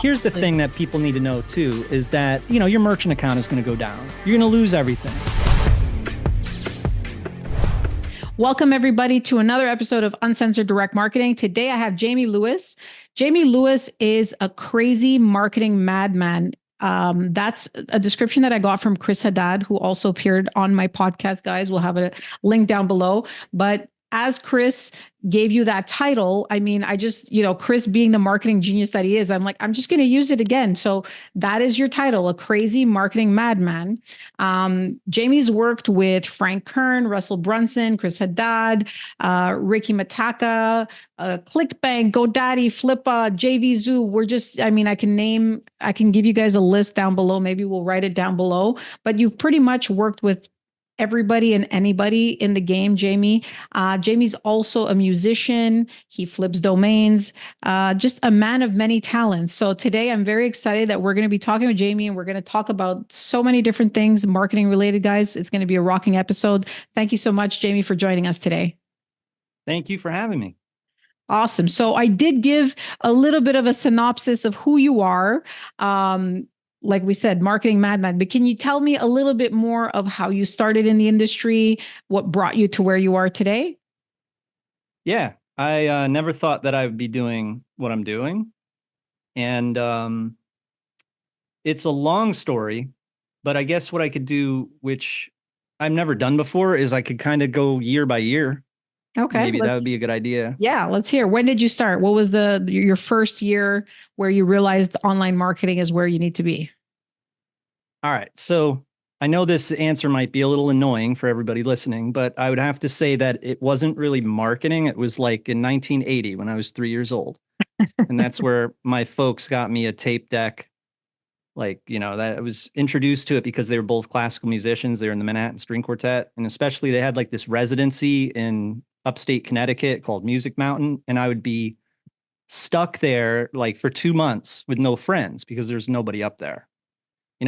Here's the thing that people need to know too, is that, your merchant account is going to go down. You're going to lose everything. Welcome everybody to another episode of Uncensored Direct Marketing. Today I have Jamie Lewis. Jamie Lewis is a crazy marketing madman. That's a description that I got from Chris Haddad, who also appeared on my podcast, guys. We'll have a link down below. But as Chris gave you that title, I mean, I just, Chris being the marketing genius that he is, I'm like, I'm just going to use it again. So that is your title, a crazy marketing madman. Jamie's worked with Frank Kern, Russell Brunson, Chris Haddad, Ricky Mataka, ClickBank, GoDaddy, Flippa, JV Zoo. I can give you guys a list down below. Maybe we'll write it down below, but you've pretty much worked with everybody and anybody in the game, Jamie. Jamie's also a musician. He flips domains, just a man of many talents. So today I'm very excited that we're going to be talking with Jamie and we're going to talk about so many different things, marketing related, guys. It's going to be a rocking episode. Thank you so much, Jamie, for joining us today. Thank you for having me. Awesome. So I did give a little bit of a synopsis of who you are. Like we said, marketing madman, but can you tell me a little bit more of how you started in the industry, what brought you to where you are today? Yeah, I never thought that I would be doing what I'm doing. And it's a long story, but I guess what I could do, which I've never done before, is I could kind of go year by year. Okay. Maybe that would be a good idea. Yeah, let's hear. When did you start? What was your first year where you realized online marketing is where you need to be? All right. So I know this answer might be a little annoying for everybody listening, but I would have to say that it wasn't really marketing. It was like in 1980 when I was 3 years old. And that's where my folks got me a tape deck. That I was introduced to it because they were both classical musicians. They were in the Manhattan String Quartet. And especially they had like this residency in upstate Connecticut called Music Mountain. And I would be stuck there like for 2 months with no friends because there's nobody up there.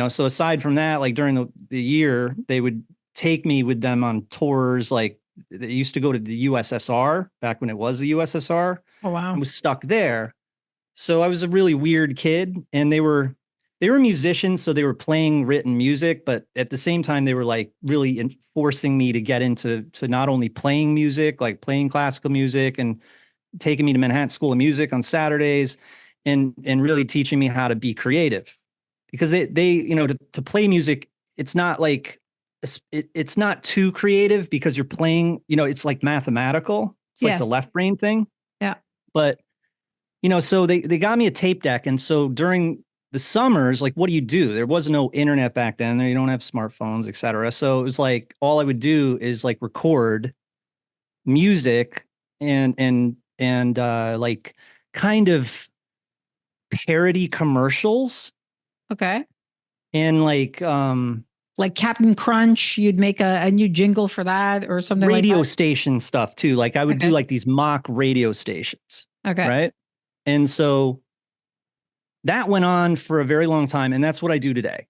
So aside from that, like during the year, they would take me with them on tours. Like they used to go to the USSR back when it was the USSR. Oh, wow. I was stuck there. So I was a really weird kid, and they were musicians. So they were playing written music, but at the same time, they were like really forcing me to get into not only playing music, like playing classical music, and taking me to Manhattan School of Music on Saturdays and really teaching me how to be creative. Because they to play music, it's not like it's not too creative because you're playing, it's like mathematical. It's like the left brain thing. Yeah. But, so they got me a tape deck. And so during the summers, like, what do? There was no internet back then. You don't have smartphones, et cetera. So it was like, all I would do is like record music and like kind of parody commercials. Okay. And like Captain Crunch, you'd make a new jingle for that or something like that? Radio station stuff too. Like I would do like these mock radio stations. Okay. Right. And so that went on for a very long time. And that's what I do today,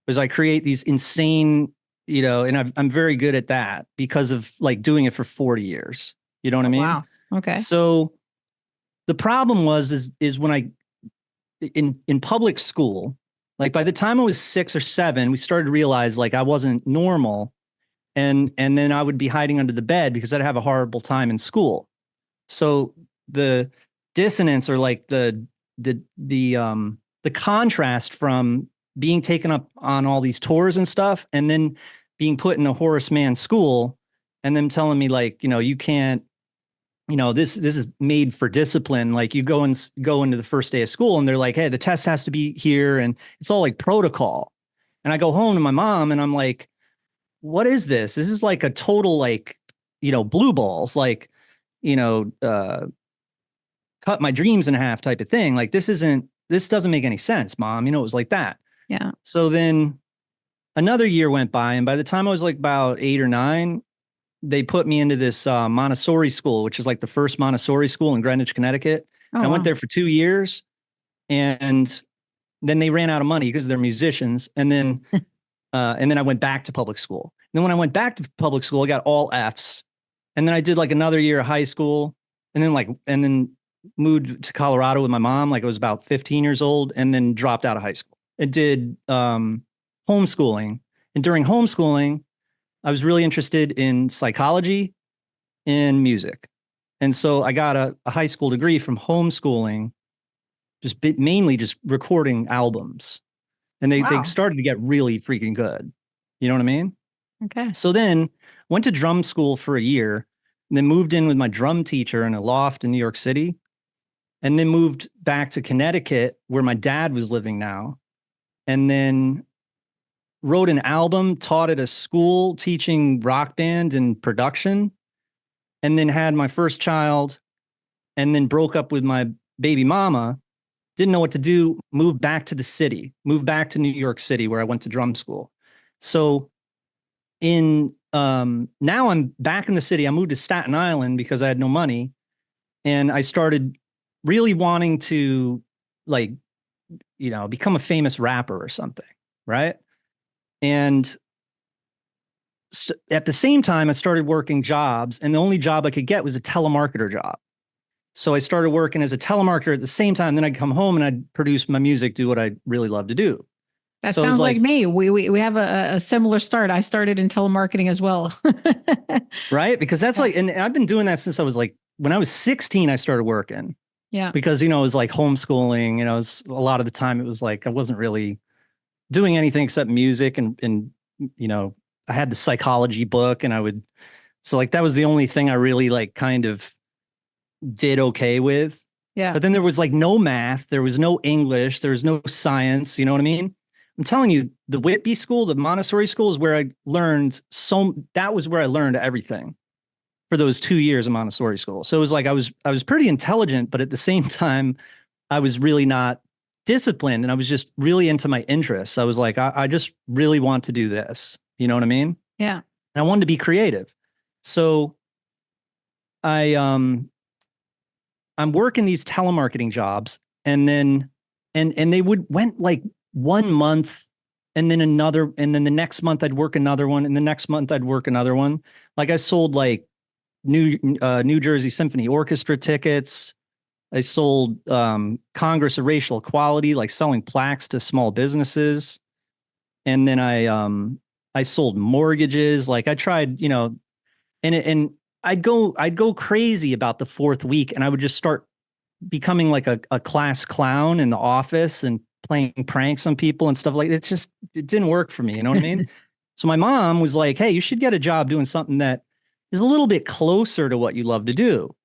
is I create these insane, and I'm very good at that because of like doing it for 40 years. You know what I mean? Wow. Okay. So the problem is when in public school, like by the time I was 6 or 7, we started to realize like I wasn't normal. And then I would be hiding under the bed because I'd have a horrible time in school. So the dissonance, or like the contrast from being taken up on all these tours and stuff, and then being put in a Horace Mann school, and them telling me like, you can't, this is made for discipline. Like you go into the first day of school and they're like, hey, the test has to be here. And it's all like protocol. And I go home to my mom and I'm like, what is this? This is like a total, like, blue balls, like, cut my dreams in half type of thing. Like this doesn't make any sense, Mom. It was like that. Yeah. So then another year went by. And by the time I was like about 8 or 9, they put me into this Montessori school, which is like the first Montessori school in Greenwich, Connecticut. I went there for 2 years, and then they ran out of money because they're musicians. And then, and then I went back to public school. And then when I went back to public school, I got all Fs. And then I did like another year of high school, and then moved to Colorado with my mom, like I was about 15 years old, and then dropped out of high school and did homeschooling. And during homeschooling, I was really interested in psychology and music. And so I got a high school degree from homeschooling, mainly just recording albums. And they Wow. started to get really freaking good. You know what I mean? Okay. So then went to drum school for a year, and then moved in with my drum teacher in a loft in New York City, and then moved back to Connecticut where my dad was living now. And then wrote an album, taught at a school teaching rock band and production, and then had my first child, and then broke up with my baby mama, didn't know what to do, moved back to the city, moved back to New York City where I went to drum school. So in now I'm back in the city. I moved to Staten Island because I had no money, and I started really wanting to, like, become a famous rapper or something, right? And at the same time, I started working jobs, and the only job I could get was a telemarketer job. So I started working as a telemarketer at the same time. Then I'd come home and I'd produce my music, do what I really love to do. That So it was sounds like like, me. We have a similar start. I started in telemarketing as well. right? Because that's Yeah. like, and I've been doing that since I was like, when I was 16, I started working Yeah. because, it was like homeschooling. It was a lot of the time, it was like, I wasn't really doing anything except music. And, I had the psychology book, and so like, that was the only thing I really like kind of did okay with. Yeah. But then there was like no math, there was no English, there was no science. You know what I mean? I'm telling you, the Whitby school, the Montessori school is where I learned that was where I learned everything for those 2 years of Montessori school. So it was like I was pretty intelligent, but at the same time, I was really not disciplined, and I was just really into my interests. I was like, I just really want to do this. You know what I mean? Yeah. And I wanted to be creative. So I I'm working these telemarketing jobs, and then and they went like 1 month, and then another, and then the next month I'd work another one, and the next month I'd work another one. Like I sold like New Jersey Symphony Orchestra tickets. I sold Congress of Racial Equality, like selling plaques to small businesses. And then I sold mortgages. Like I tried, and I'd go crazy about the fourth week, and I would just start becoming like a class clown in the office and playing pranks on people and stuff like that. It didn't work for me. You know what I mean? So my mom was like, "Hey, you should get a job doing something that is a little bit closer to what you love to do."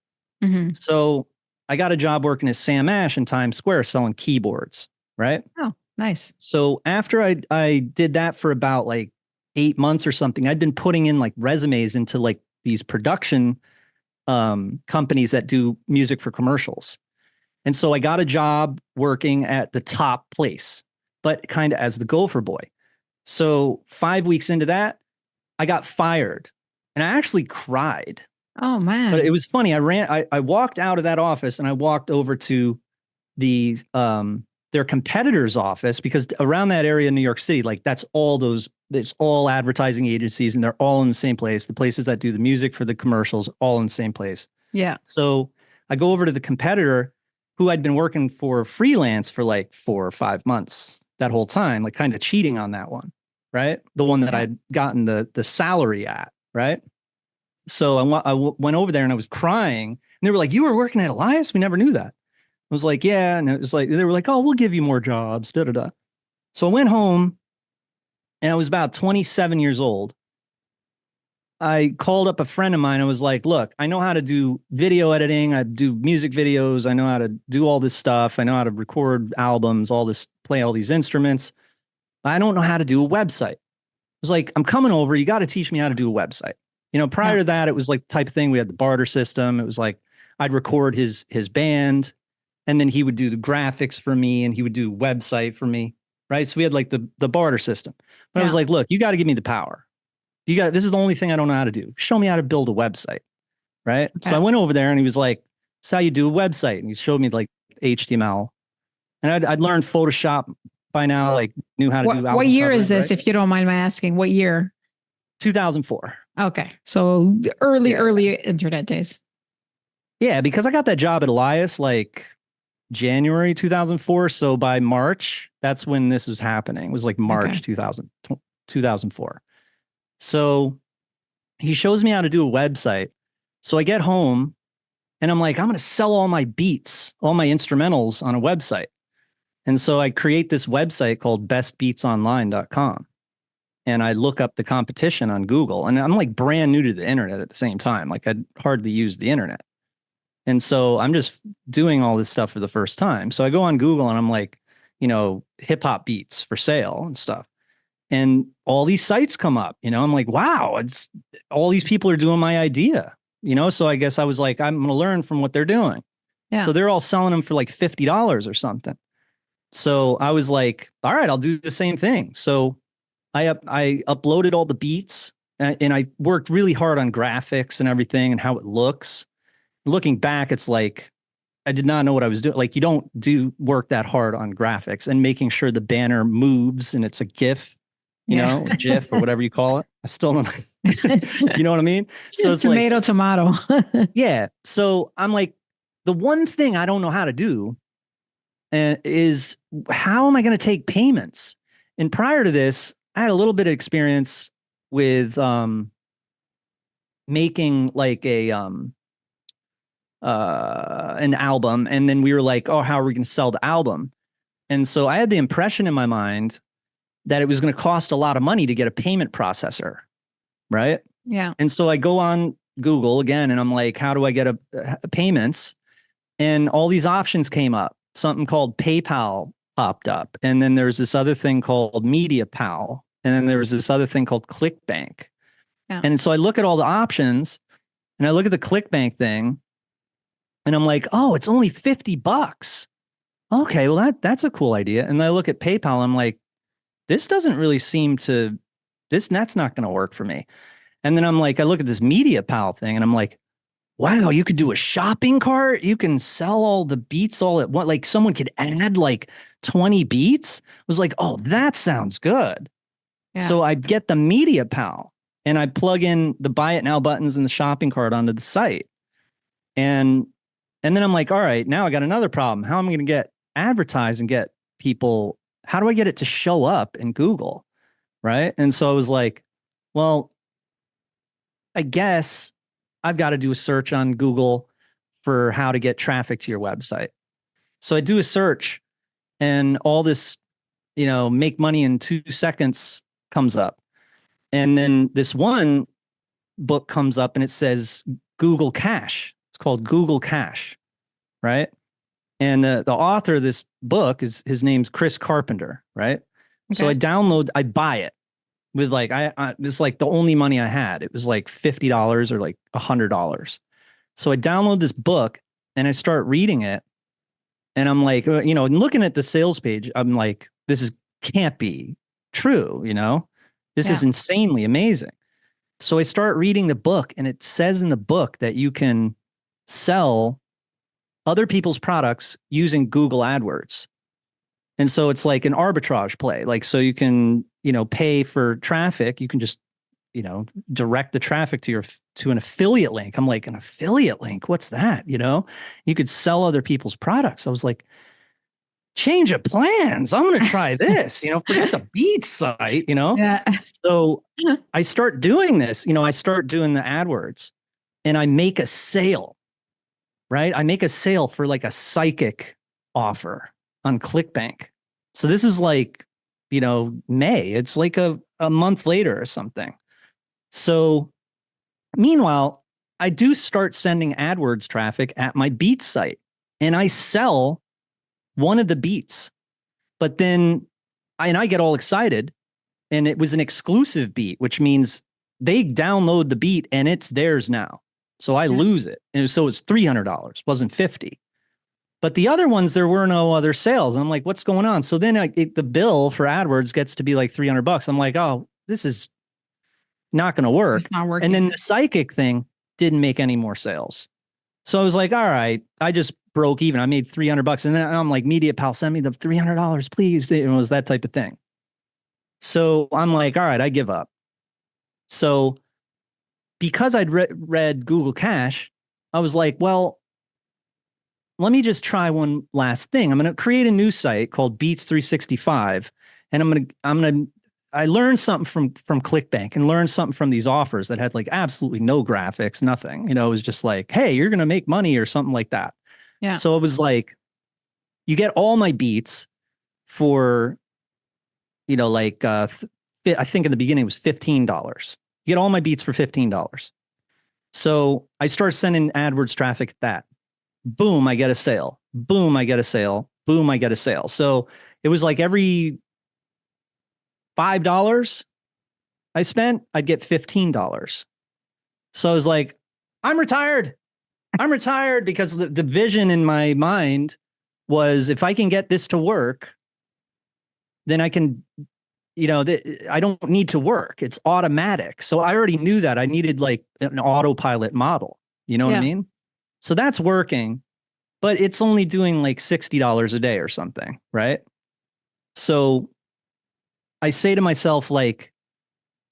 Hmm. So I got a job working at Sam Ash in Times Square selling keyboards, right? Oh, nice. So after I did that for about like 8 months or something, I'd been putting in like resumes into like these production companies that do music for commercials. And so I got a job working at the top place, but kind of as the gopher boy. So 5 weeks into that, I got fired, and I actually cried. Oh But it man. was funny. I walked out of that office, and I walked over to the their competitor's office, because around that area in New York City, like it's all advertising agencies, and they're all in the same place. The places that do the music for the commercials, all in the same place. Yeah. So I go over to the competitor, who I'd been working for freelance for like 4 or 5 months that whole time, like kind of cheating on that one, right? The one that Yeah. I'd gotten the salary at, right? So went over there, and I was crying, and they were like, "You were working at Elias? We never knew that." I was like, "Yeah," and it was like they were like, "Oh, we'll give you more jobs." Da da da. So I went home, and I was about 27 years old. I called up a friend of mine. I was like, "Look, I know how to do video editing. I do music videos. I know how to do all this stuff. I know how to record albums, all this, play all these instruments. I don't know how to do a website." I was like, "I'm coming over. You got to teach me how to do a website." Yeah. Prior to that, it was like the type of thing. We had the barter system. It was like I'd record his band, and then he would do the graphics for me, and he would do website for me, right? So we had like the barter system. But I was Yeah. like, "Look, you got to give me the power. This is the only thing I don't know how to do. Show me how to build a website." Right. So Okay. I went over there, and he was like, "This is how you do a website." And he showed me like HTML, and I'd learned Photoshop by now, like knew how to do What album year is covers, this, right? if you don't mind my asking? What year? 2004. Okay. So the early, Yeah. early internet days. Yeah, because I got that job at Elias like January 2004. So by March, that's when this was happening. It was like Okay. March 2000, 2004. So he shows me how to do a website. So I get home and I'm like, I'm going to sell all my beats, all my instrumentals on a website. And so I create this website called bestbeatsonline.com. And I look up the competition on Google. And I'm like brand new to the internet at the same time. Like I'd hardly used the internet. And so I'm just doing all this stuff for the first time. So I go on Google and I'm like, hip hop beats for sale and stuff. And all these sites come up, I'm like, wow, it's all these people are doing my idea, So I guess I was like, I'm going to learn from what they're doing. Yeah. So they're all selling them for like $50 or something. So I was like, all right, I'll do the same thing. So I uploaded all the beats and I worked really hard on graphics and everything and how it looks. Looking back, it's like I did not know what I was doing. Like you don't do work that hard on graphics and making sure the banner moves and it's a GIF, Yeah. or GIF or whatever you call it. I still don't you know what I mean? So it's like, Tomato, tomato. yeah. So I'm like, the one thing I don't know how to do is how am I going to take payments? And prior to this, I had a little bit of experience with making like a an album, and then we were like, oh, how are we going to sell the album? And so I had the impression in my mind that it was going to cost a lot of money to get a payment processor, right? Yeah. And so I go on Google again, and I'm like, how do I get a payments? And all these options came up. Something called PayPal popped up, and then there's this other thing called MediaPal, and then there was this other thing called ClickBank. Yeah. And so I look at all the options, and I look at the ClickBank thing, and I'm like, oh, it's only $50. Okay, well that's a cool idea. And I look at PayPal, I'm like, this doesn't really seem to that's not going to work for me. And then I'm like, I look at this MediaPal thing, and I'm like, wow, you could do a shopping cart. You can sell all the beats all at once. Like someone could add like 20 beats. I was like, oh, that sounds good. Yeah. So I get the MediaPal and I plug in the buy it now buttons in the shopping cart onto the site. And then I'm like, all right, now I got another problem. How am I going to get advertised and get people? How do I get it to show up in Google? Right. And so I was like, well, I guess I've got to do a search on Google for how to get traffic to your website. So I do a search and all this, make money in 2 seconds comes up. And then this one book comes up and it says Google Cash. It's called Google Cash, right? And the author of this book his name's Chris Carpenter, right? So Okay. I buy it with like, this is like the only money I had. It was like $50 or like $100. So I download this book and I start reading it. And I'm like, and looking at the sales page, I'm like, can't be true. This Yeah. is insanely amazing. So I start reading the book, and it says in the book that you can sell other people's products using Google AdWords. And so it's like an arbitrage play. Like, so you can, pay for traffic. You can just, direct the traffic to an affiliate link. I'm like, an affiliate link? What's that? You could sell other people's products. I was like, change of plans. I'm going to try this, forget the Beats site. Yeah. So I start doing this, I start doing the AdWords and I make a sale, right? I make a sale for like a psychic offer on ClickBank. So this is like, May. It's like a month later or something. So meanwhile, I do start sending AdWords traffic at my Beats site and I sell one of the beats, but then I get all excited and it was an exclusive beat, which means they download the beat and it's theirs now. So I lose it. And so it's $300, wasn't 50. But the other ones, there were no other sales. And I'm like, what's going on? So then the bill for AdWords gets to be like $300. I'm like, oh, this is not going to work. It's not working. And then the psychic thing didn't make any more sales. So I was like, all right, I just broke even. I made $300. And then I'm like, MediaPal, send me the $300, please. It was that type of thing. So I'm like, all right, I give up. So because I'd read Google Cash, I was like, well, let me just try one last thing. I'm going to create a new site called Beats 365, and I learned something from ClickBank and learned something from these offers that had like absolutely no graphics, nothing. It was just like, hey, you're going to make money or something like that. Yeah. So it was like, you get all my beats for, like I think in the beginning it was $15. You get all my beats for $15. So I start sending AdWords traffic at that. Boom, I get a sale. Boom, I get a sale. Boom, I get a sale. So it was like every $5 I spent, I'd get $15. So I was like, I'm retired. I'm retired, because the vision in my mind was, if I can get this to work, then I can, I don't need to work. It's automatic. So I already knew that I needed like an autopilot model. You know what I mean? So that's working, but it's only doing like $60 a day or something, right? So I say to myself, like,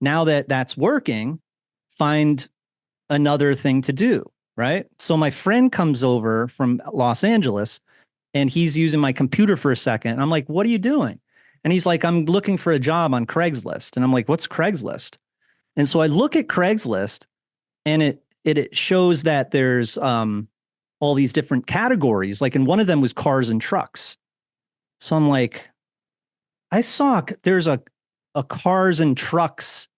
now that that's working, find another thing to do, right? So my friend comes over from Los Angeles and he's using my computer for a second. And I'm like, what are you doing? And he's like, I'm looking for a job on Craigslist. And I'm like, what's Craigslist? And so I look at Craigslist, and it shows that there's all these different categories. Like, and one of them was cars and trucks. So I'm like, I saw there's a cars and trucks,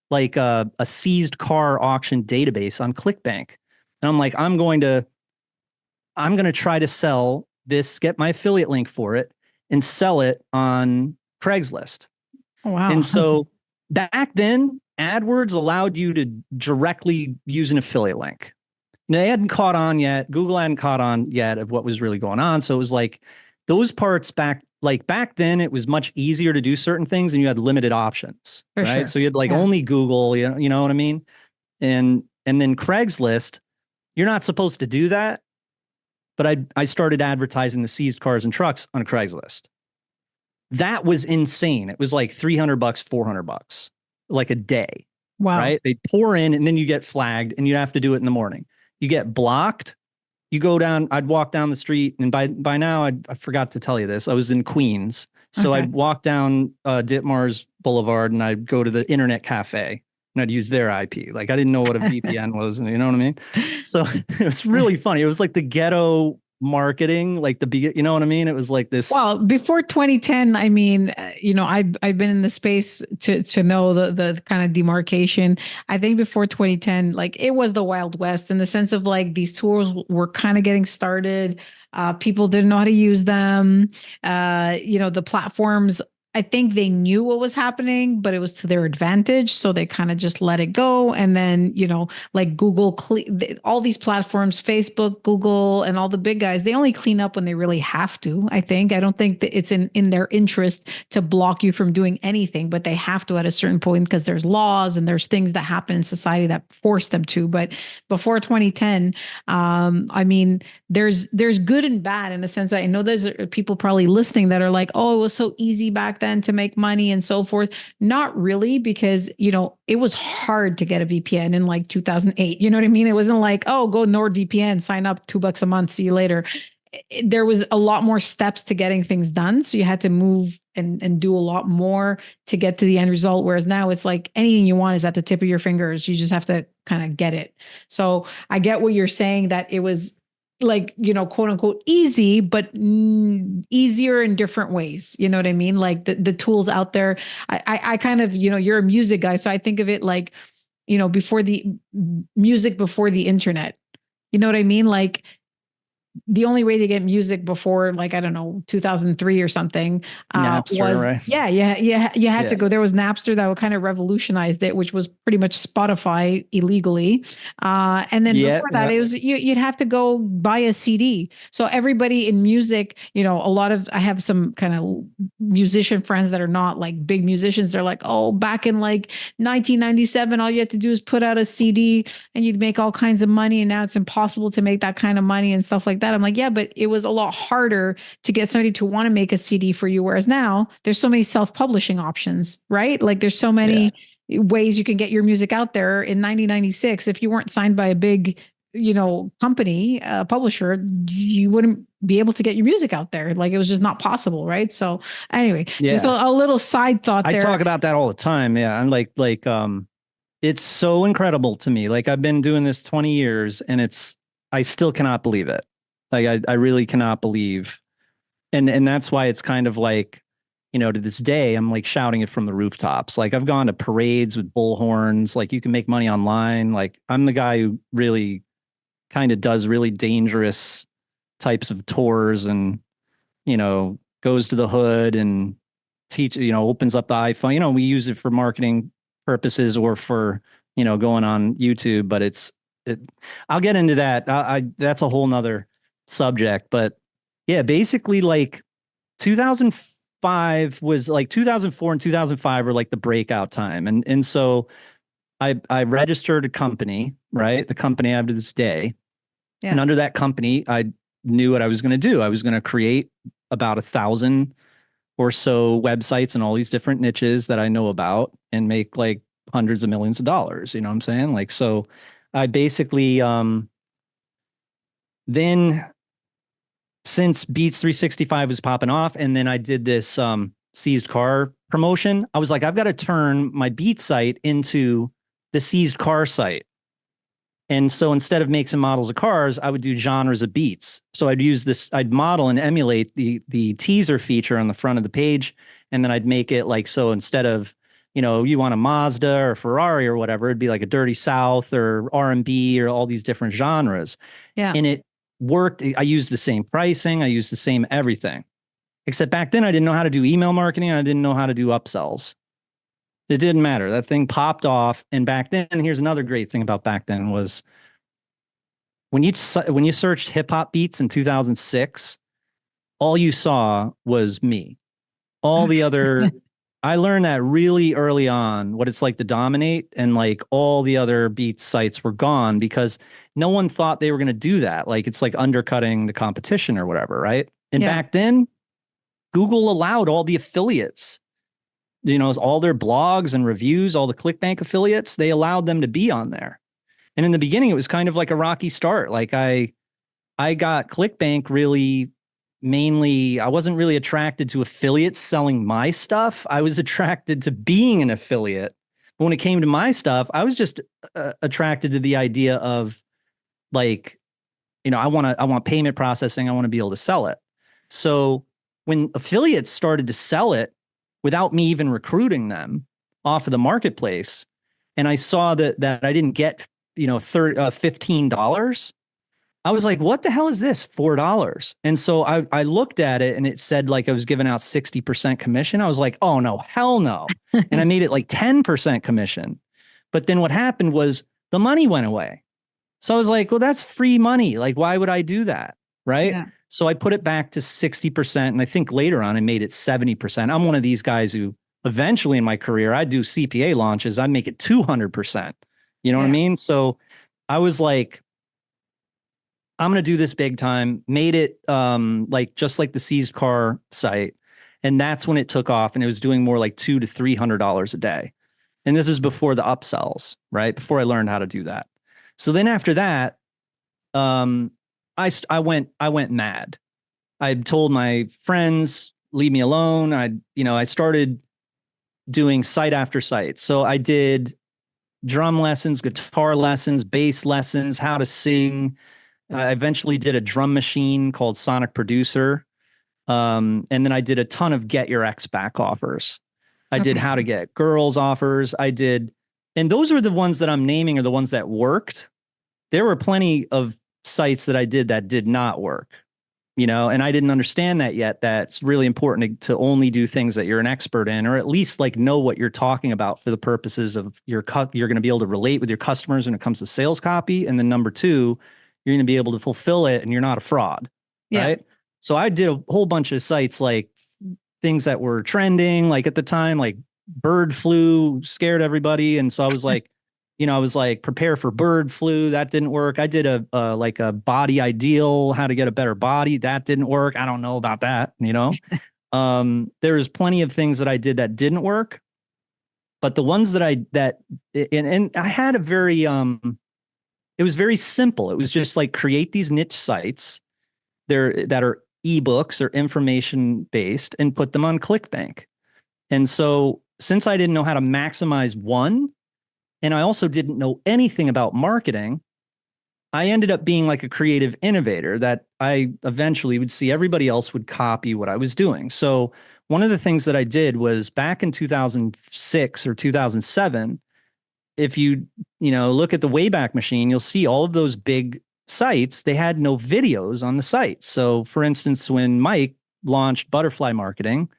like a seized car auction database on ClickBank. And I'm like, I'm going to try to sell this, get my affiliate link for it, and sell it on Craigslist. Oh, wow. And so back then, AdWords allowed you to directly use an affiliate link. Now, they hadn't caught on yet. Google hadn't caught on yet of what was really going on. So it was like those parts back then, it was much easier to do certain things, and you had limited options, For right? sure. So you had like only Google, you know what I mean? And then Craigslist, you're not supposed to do that. But I started advertising the seized cars and trucks on Craigslist. That was insane. It was like $300, $400, like a day. Wow. Right? They pour in, and then you get flagged, and you have to do it in the morning. You get blocked. You go down. I'd walk down the street, and by now I forgot to tell you this. I was in Queens, so I'd walk down Ditmars Boulevard, and I'd go to the internet cafe, and I'd use their IP. Like, I didn't know what a VPN was, and you know what I mean? So it was really funny. It was like the ghetto marketing, like you know what I mean? It was like this. Well, before 2010, I mean, I've been in the space to know the kind of demarcation. I think before 2010, like, it was the Wild West, in the sense of like these tools were kind of getting started. People didn't know how to use them. The platforms, I think they knew what was happening, but it was to their advantage. So they kind of just let it go. And then, like Google, all these platforms, Facebook, Google, and all the big guys, they only clean up when they really have to, I think. I don't think that it's in their interest to block you from doing anything, but they have to at a certain point, because there's laws and there's things that happen in society that force them to. But before 2010, I mean, there's good and bad, in the sense that I know there's people probably listening that are like, oh, it was so easy back then to make money and so forth. Not really, because, it was hard to get a VPN in like 2008. You know what I mean? It wasn't like, oh, go NordVPN, sign up, $2 a month, see you later. There was a lot more steps to getting things done. So you had to move and do a lot more to get to the end result. Whereas now it's like anything you want is at the tip of your fingers. You just have to kind of get it. So I get what you're saying, that it was like, quote unquote easy, but easier in different ways. You know what I mean? Like the tools out there, I kind of, you're a music guy. So I think of it like, before the music, before the internet, you know what I mean? Like, the only way to get music before, like, I don't know, 2003 or something, Napster, was, right? you had to go. There was Napster that kind of revolutionized it, which was pretty much Spotify illegally. And then before that, it was, you'd have to go buy a CD. So everybody in music, I have some kind of musician friends that are not like big musicians. They're like, oh, back in like 1997, all you had to do is put out a CD and you'd make all kinds of money. And now it's impossible to make that kind of money and stuff like that. I'm like, yeah, but it was a lot harder to get somebody to want to make a CD for you. Whereas now there's so many self-publishing options, right? Like, there's so many ways you can get your music out there. In 1996, if you weren't signed by a big company, publisher, you wouldn't be able to get your music out there. Like it was just not possible, right? So anyway, just Yeah. a little side thought I there. talk about that all the time. Yeah. I'm it's so incredible to me. Like I've been doing this 20 years and I still cannot believe it. Like I really cannot believe. And that's why it's kind of like, to this day, I'm like shouting it from the rooftops. Like I've gone to parades with bullhorns. Like you can make money online. Like I'm the guy who really kind of does really dangerous types of tours and, goes to the hood and opens up the iPhone. We use it for marketing purposes or for, going on YouTube, but I'll get into that. That's a whole nother subject, but yeah, basically like 2005 was like 2004 and 2005 were like the breakout time. And so I registered a company, right? The company I have to this day. Yeah. And under that company, I knew what I was going to do. I was going to create about 1,000 or so websites and all these different niches that I know about and make like hundreds of millions of dollars. You know what I'm saying? Like, so I basically, then since Beats 365 was popping off, and then I did this seized car promotion, I was like, I've got to turn my Beats site into the seized car site. And so instead of makes and models of cars, I would do genres of beats. So I'd model and emulate the teaser feature on the front of the page. And then I'd make it like, so instead of, you want a Mazda or Ferrari or whatever, it'd be like a Dirty South or R&B or all these different genres. Yeah. And it worked. I used the same pricing. I used the same everything. Except back then I didn't know how to do email marketing. And I didn't know how to do upsells. It didn't matter. That thing popped off. And back then, here's another great thing about back then was when you searched hip hop beats in 2006, all you saw was me. All the other, I learned that really early on what it's like to dominate, and like all the other beats sites were gone because no one thought they were going to do that. Like it's like undercutting the competition or whatever, right? And Yeah. back then, Google allowed all the affiliates, all their blogs and reviews, all the ClickBank affiliates, they allowed them to be on there. And in the beginning, it was kind of like a rocky start. Like I got ClickBank really mainly, I wasn't really attracted to affiliates selling my stuff. I was attracted to being an affiliate. But when it came to my stuff, I was just attracted to the idea of like, I want payment processing. I want to be able to sell it. So when affiliates started to sell it without me even recruiting them off of the marketplace, and I saw that I didn't get, $15, I was like, what the hell is this? $4. And so I looked at it and it said like I was giving out 60% commission. I was like, oh no, hell no. And I made it like 10% commission. But then what happened was the money went away. So I was like, well, that's free money. Like, why would I do that? Right. Yeah. So I put it back to 60%. And I think later on I made it 70%. I'm one of these guys who eventually in my career, I do CPA launches. I make it 200%. You know what I mean? So I was like, I'm going to do this big time, made it like just like the seized car site. And that's when it took off and it was doing more like $200 to $300 a day. And this is before the upsells, right? Before I learned how to do that. So then after that, I went mad. I told my friends, leave me alone. I started doing site after site. So I did drum lessons, guitar lessons, bass lessons, how to sing. I eventually did a drum machine called Sonic Producer. And then I did a ton of get your ex back offers. I did how to get girls offers. And those are the ones that I'm naming are the ones that worked. There were plenty of sites that I did that did not work, and I didn't understand that yet. That's really important to only do things that you're an expert in, or at least like know what you're talking about for the purposes of you're going to be able to relate with your customers when it comes to sales copy. And then number two, you're going to be able to fulfill it and you're not a fraud. Yeah. Right. So I did a whole bunch of sites, like things that were trending, like at the time, like bird flu scared everybody. And so I was like, prepare for bird flu. That didn't work. I did like a body ideal, how to get a better body. That didn't work. I don't know about that. There's plenty of things that I did that didn't work, but the ones that I had a very, it was very simple. It was just like create these niche sites there that are ebooks or information based and put them on ClickBank. And so since I didn't know how to maximize one, and I also didn't know anything about marketing, I ended up being like a creative innovator that I eventually would see everybody else would copy what I was doing. So one of the things that I did was back in 2006 or 2007, if you look at the Wayback Machine, you'll see all of those big sites, they had no videos on the site. So for instance, when Mike launched Butterfly Marketing,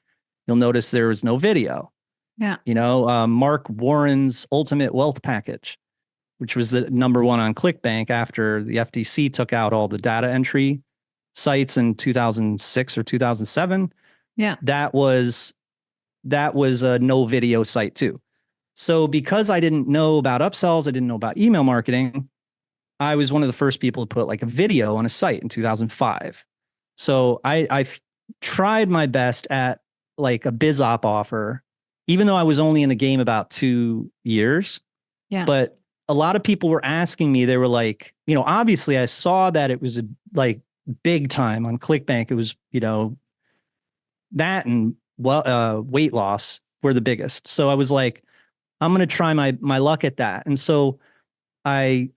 you'll notice there was no video. Yeah. Mark Warren's Ultimate Wealth Package, which was the number one on ClickBank after the FTC took out all the data entry sites in 2006 or 2007. Yeah. That was a no video site too. So because I didn't know about upsells, I didn't know about email marketing, I was one of the first people to put like a video on a site in 2005. So I tried my best at like a biz op offer, even though I was only in the game about 2 years. Yeah. But a lot of people were asking me, they were like, obviously I saw that it was like big time on ClickBank. It was, that and weight loss were the biggest. So I was like, I'm going to try my luck at that. And so I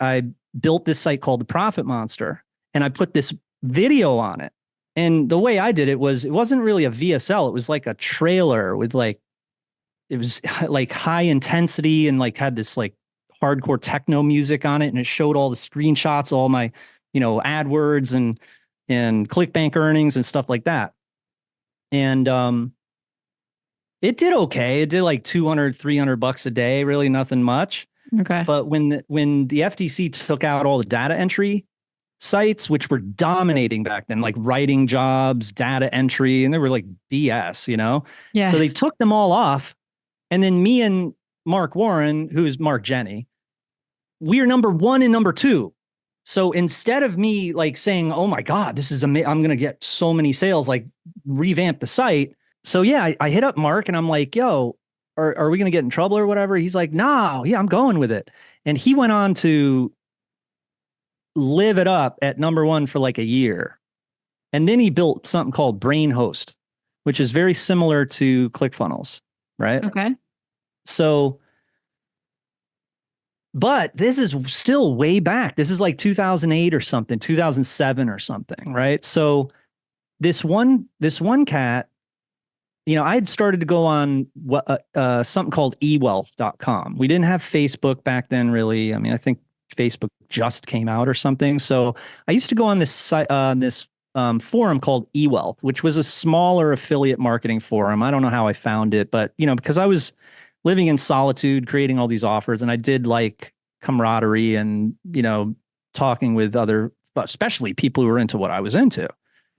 built this site called the Profit Monster, and I put this video on it. And the way I did it wasn't really a VSL. It was like a trailer with like, it was like high intensity and like had this like hardcore techno music on it. And it showed all the screenshots, all my, AdWords and ClickBank earnings and stuff like that. And, it did okay. It did like 200, $300 a day, really nothing much. Okay. But when the FTC took out all the data entry sites, which were dominating back then, like writing jobs, data entry, and they were like BS, Yeah. So they took them all off. And then me and Mark Warren, who is Mark Jenny, we are number one and number two. So instead of me like saying, oh my God, this is amazing, I'm going to get so many sales, like revamp the site. So yeah, I hit up Mark and I'm like, yo, are we going to get in trouble or whatever? He's like, no, yeah, I'm going with it. And he went on to live it up at number one for like a year. And then he built something called Brain Host, which is very similar to ClickFunnels, right? Okay. So, but this is still way back. This is like 2008 or something, 2007 or something, right? So this one cat, I had started to go on something called ewealth.com. We didn't have Facebook back then, really. I mean, I think Facebook just came out or something. So I used to go on this site, this forum called eWealth, which was a smaller affiliate marketing forum. I don't know how I found it, but because I was living in solitude, creating all these offers, and I did like camaraderie and talking with other, especially people who were into what I was into.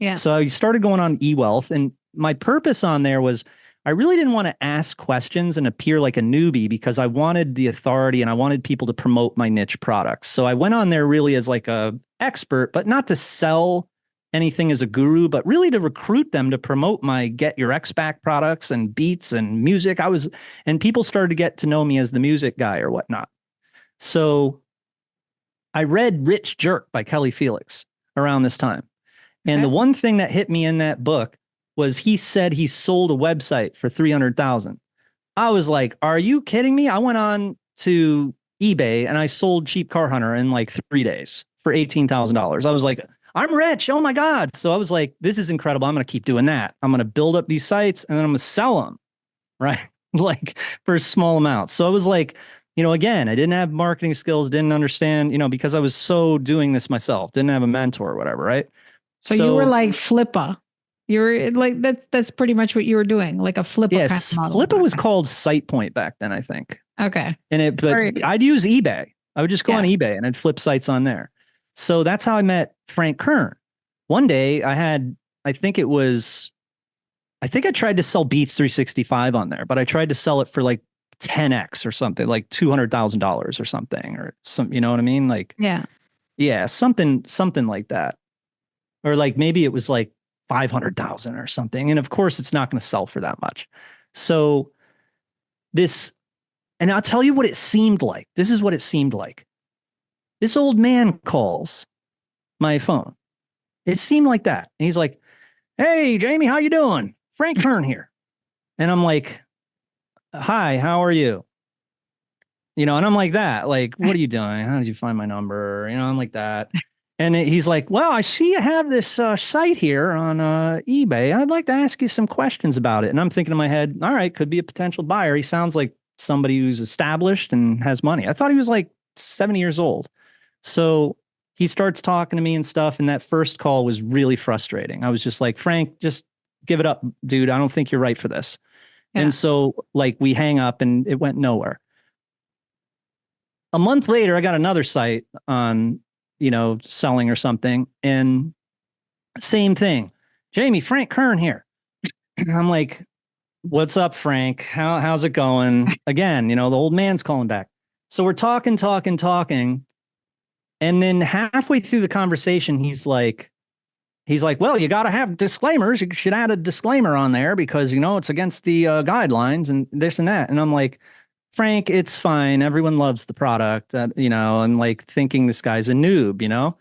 Yeah. So I started going on eWealth, and my purpose on there was I really didn't want to ask questions and appear like a newbie because I wanted the authority and I wanted people to promote my niche products. So I went on there really as like a expert, but not to sell anything as a guru, but really to recruit them to promote my Get Your X Back products and beats and music. And people started to get to know me as the music guy or whatnot. So I read Rich Jerk by Kelly Felix around this time. And the one thing that hit me in that book was he said he sold a website for $300,000. I was like, are you kidding me? I went on to eBay and I sold Cheap Car Hunter in like 3 days for $18,000. I was like, I'm rich. Oh my God. So I was like, this is incredible. I'm going to keep doing that. I'm going to build up these sites and then I'm going to sell them, right? Like for small amounts. So I was like, again, I didn't have marketing skills, didn't understand, because I was so doing this myself, didn't have a mentor or whatever, right? So you were like Flippa. You were like, that's pretty much what you were doing, like a Flippa kind of model. Flippa was called SitePoint back then, I think. Okay. But I'd use eBay. I would just go on eBay and I'd flip sites on there. So that's how I met Frank Kern. One day I think I tried to sell Beats 365 on there, but I tried to sell it for like 10x or something, like $200,000 or something, or some, you know what I mean? Like, yeah, something like that. Or like maybe it was like 500,000 or something. And of course it's not going to sell for that much. So and I'll tell you what it seemed like. This is what it seemed like. This old man calls my phone. It seemed like that. And he's like, "Hey, Jamie, how you doing? Frank Kern here." And I'm like, "Hi, how are you?" And I'm like that, like, "What are you doing? How did you find my number?" I'm like that. And he's like, "Well, I see you have this site here on eBay. I'd like to ask you some questions about it." And I'm thinking in my head, all right, could be a potential buyer. He sounds like somebody who's established and has money. I thought he was like 70 years old. So he starts talking to me and stuff. And that first call was really frustrating. I was just like, "Frank, just give it up, dude. I don't think you're right for this." Yeah. And so like we hang up and it went nowhere. A month later, I got another site on, selling or something. And same thing. "Jamie, Frank Kern here." I'm like, "What's up, Frank? How's it going?" Again, the old man's calling back. So we're talking. And then halfway through the conversation, he's like, "Well, you got to have disclaimers. You should add a disclaimer on there because, it's against the guidelines and this and that." And I'm like, "Frank, it's fine. Everyone loves the product." I'm like thinking this guy's a noob,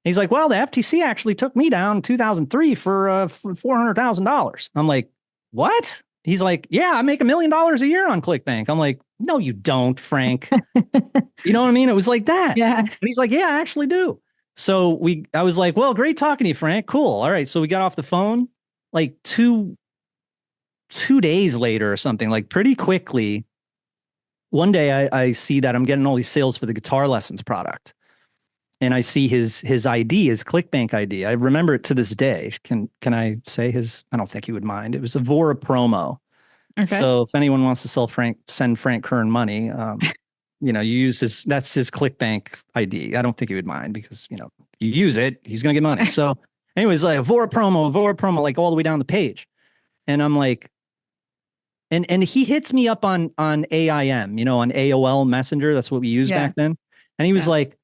He's like, "Well, the FTC actually took me down in 2003 for $400,000. I'm like, "What?" He's like, "Yeah, I make $1 million a year on ClickBank." I'm like, "No, you don't, Frank." You know what I mean? It was like that. Yeah. And he's like, "Yeah, I actually do." So I was like, "Well, great talking to you, Frank. Cool. All right." So we got off the phone like two days later or something, like pretty quickly. One day I see that I'm getting all these sales for the guitar lessons product. And I see his ID, his ClickBank ID. I remember it to this day. Can I say his? I don't think he would mind. It was a Vora promo. Okay. So if anyone wants to send Frank Kern money, you use that's his ClickBank ID. I don't think he would mind because, you use it, he's going to get money. So anyways, like Vora promo, like all the way down the page. And I'm like, and he hits me up on AIM, on AOL Messenger. That's what we used back then. And he was like,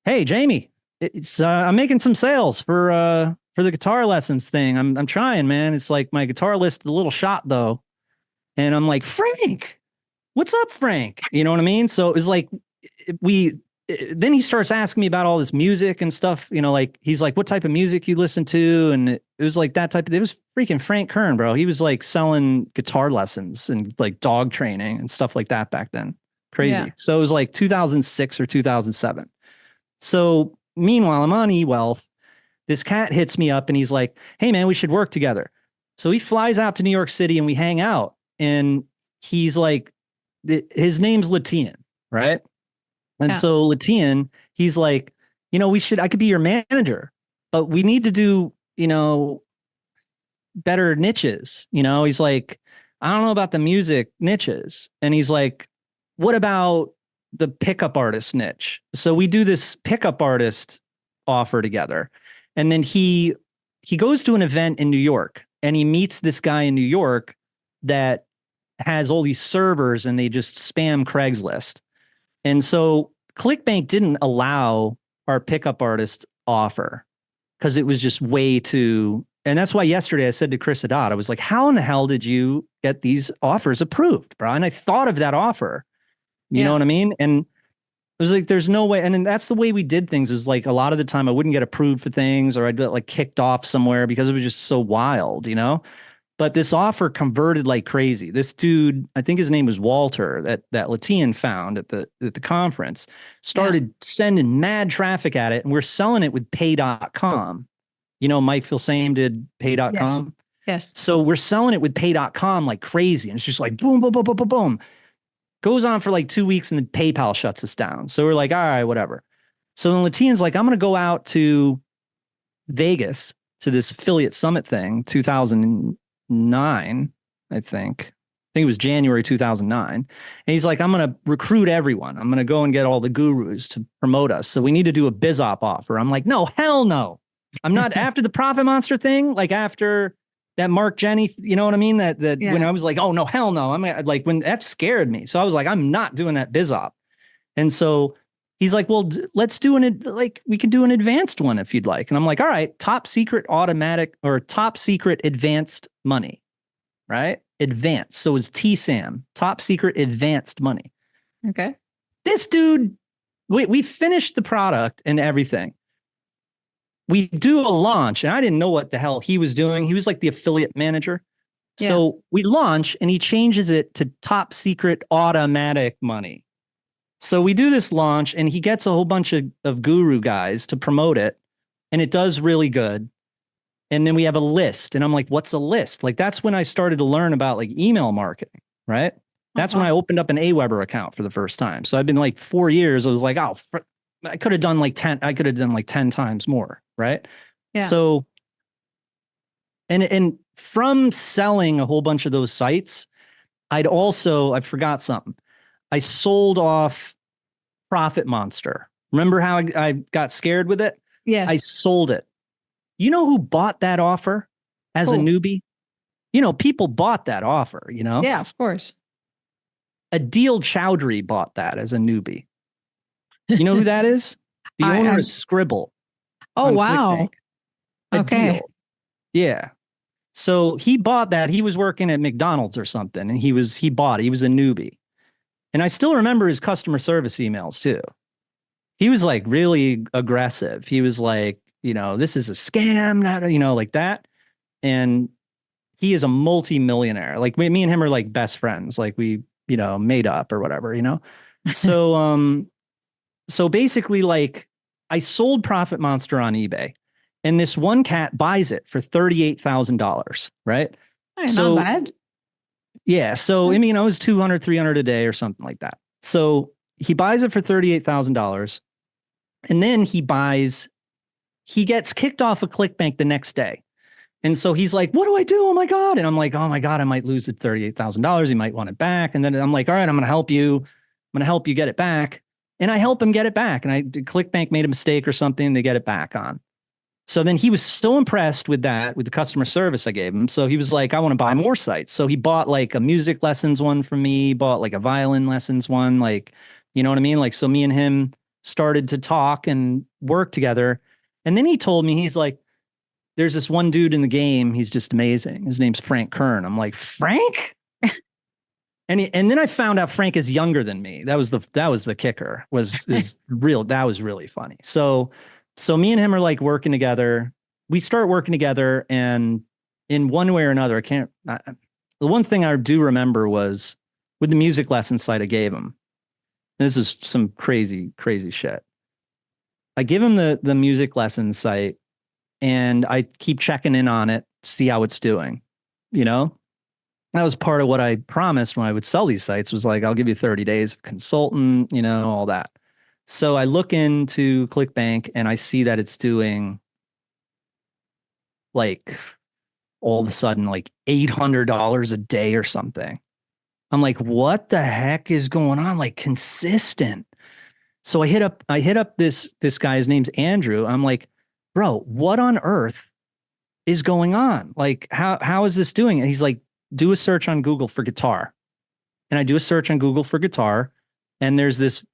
"Hey, Jamie, it's I'm making some sales for the guitar lessons thing. I'm trying, man. It's like my guitar list is a little shot though." And I'm like, "Frank, what's up, Frank?" You know what I mean? So it was like then he starts asking me about all this music and stuff, like he's like, "What type of music you listen to?" And it was like that type of, it was freaking Frank Kern, bro. He was like selling guitar lessons and like dog training and stuff like that back then. Crazy. Yeah. So it was like 2006 or 2007. So meanwhile, I'm on eWealth. This cat hits me up and he's like, "Hey man, we should work together." So he flies out to New York City and we hang out. And he's like, his name's Latian, right? And so Latian, he's like, I could be your manager, but we need to do, better niches. He's like, "I don't know about the music niches." And he's like, "What about the pickup artist niche?" So we do this pickup artist offer together. And then he goes to an event in New York and he meets this guy in New York that has all these servers and they just spam Craigslist. And so ClickBank didn't allow our pickup artist offer because it was just way too. And that's why yesterday I said to Chris Haddad, I was like, "How in the hell did you get these offers approved, bro?" And I thought of that offer. You know what I mean? And it was like, there's no way. And then that's the way we did things, was like a lot of the time I wouldn't get approved for things or I'd get like kicked off somewhere because it was just so wild, But this offer converted like crazy. This dude, I think his name was Walter, that Latian found at the conference, started sending mad traffic at it, and we're selling it with pay.com. Mike Filsame did pay.com. Yes. So we're selling it with pay.com like crazy. And it's just like boom, boom, boom, boom, boom, boom. Goes on for like 2 weeks and then PayPal shuts us down. So we're like, all right, whatever. So then Latian's like, "I'm going to go out to Vegas to this affiliate summit thing, 2009, I think it was January 2009. And he's like, "I'm going to recruit everyone. I'm going to go and get all the gurus to promote us. So we need to do a biz op offer." I'm like, "No, hell no. I'm not." After the Profit Monster thing, like after that Mark Jenny, you know what I mean? That when I was like, "Oh no, hell no." I'm like, when that scared me. So I was like, "I'm not doing that biz op." And so he's like, "Well, let's do we can do an advanced one if you'd like." And I'm like, "All right, top secret automatic or top secret advanced money," right? Advanced. So it's TSAM, top secret advanced money. Okay. This dude we finished the product and everything. We do a launch, and I didn't know what the hell he was doing. He was like the affiliate manager. Yes. So we launch, and he changes it to top secret automatic money. So we do this launch, and he gets a whole bunch of guru guys to promote it, and it does really good. And then we have a list, and I'm like, what's a list? Like, that's when I started to learn about like email marketing, right? That's when I opened up an Aweber account for the first time. So I've been like 4 years. I was like, oh, I could have done like 10. I could have done like 10 times more, right? Yeah. So, and from selling a whole bunch of those sites, I forgot something. I sold off Profit Monster. Remember how I got scared with it? Yes. I sold it. You know who bought that offer as a newbie? People bought that offer, Yeah, of course. Adil Chowdhury bought that as a newbie. You know who that is? The owner is Scribble. Oh, wow. Okay. Adil. Yeah. So he bought that. He was working at McDonald's or something, and he was a newbie. And I still remember his customer service emails too. He was like really aggressive. He was like, this is a scam, not, like that. And he is a multi-millionaire. Like me and him are like best friends. Like we, made up or whatever, So, so basically like I sold Profit Monster on eBay, and this one cat buys it for $38,000. Right. So not bad. Yeah. So, I mean, it was 200, 300 a day or something like that. So he buys it for $38,000. And then he gets kicked off of ClickBank the next day. And so he's like, what do I do? Oh my God. And I'm like, oh my God, I might lose it $38,000. He might want it back. And then I'm like, all right, I'm going to help you. I'm going to help you get it back. And I help him get it back. And ClickBank made a mistake or something. They get it back on. So then he was so impressed with the customer service I gave him. So he was like, I want to buy more sites. So he bought like a music lessons one from me, bought like a violin lessons one, like, you know what I mean? Like, so me and him started to talk and work together. And then he told me, he's like, there's this one dude in the game. He's just amazing. His name's Frank Kern. I'm like, Frank? And then I found out Frank is younger than me. That was the kicker. That was really funny. So me and him are like working together. We start working together, and in one way or another, the one thing I do remember was with the music lesson site I gave him. This is some crazy, crazy shit. I give him the music lesson site, and I keep checking in on it, see how it's doing. That was part of what I promised when I would sell these sites, was like, I'll give you 30 days of consultant, all that. So I look into ClickBank and I see that it's doing like all of a sudden like $800 a day or something. I'm like, what the heck is going on? Like consistent. So I hit up this guy, his name's Andrew. I'm like, bro, what on earth is going on? Like, how is this doing? And he's like, do a search on Google for guitar. And I do a search on Google for guitar, and there's this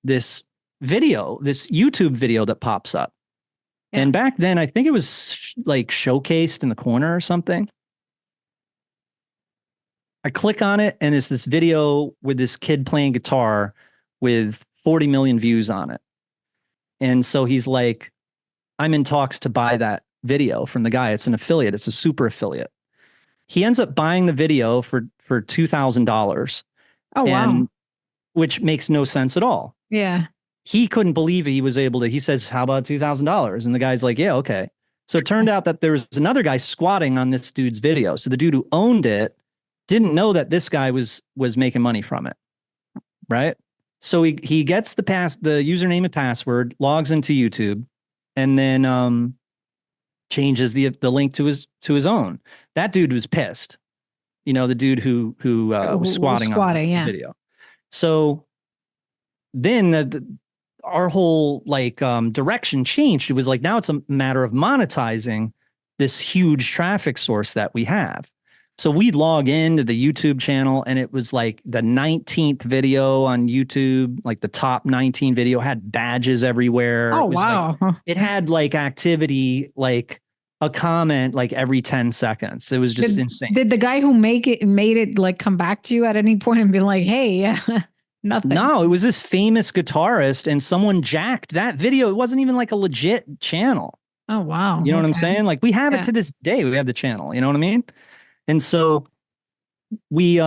YouTube video that pops up. Yeah. And back then, I think it was like showcased in the corner or something. I click on it, and it's this video with this kid playing guitar with 40 million views on it. And so he's like, I'm in talks to buy that video from the guy. It's an affiliate. It's a super affiliate. He ends up buying the video for $2,000. Oh, wow. Which makes no sense at all. Yeah. He couldn't believe he was able to. He says, how about $2,000? And the guy's like, yeah, okay. So it turned out that there was another guy squatting on this dude's video. So the dude who owned it didn't know that this guy was making money from it. Right. So he gets the username and password, logs into YouTube, and then changes the link to his own. That dude was pissed. The dude who was squatting on the video. So then our whole direction changed. It was like, now it's a matter of monetizing this huge traffic source that we have. So we'd log into the YouTube channel, and it was like the 19th video on YouTube, like the top 19 video had badges everywhere. Oh, wow. It had like activity, like a comment like every 10 seconds. It was just insane. Did the guy who made it like come back to you at any point and be like, hey, Nothing. No, it was this famous guitarist and someone jacked that video. It wasn't even like a legit channel. Oh, wow. You know what I'm Okay. saying? Like we have it Yeah. to this day. We have the channel, you know what I mean? And so we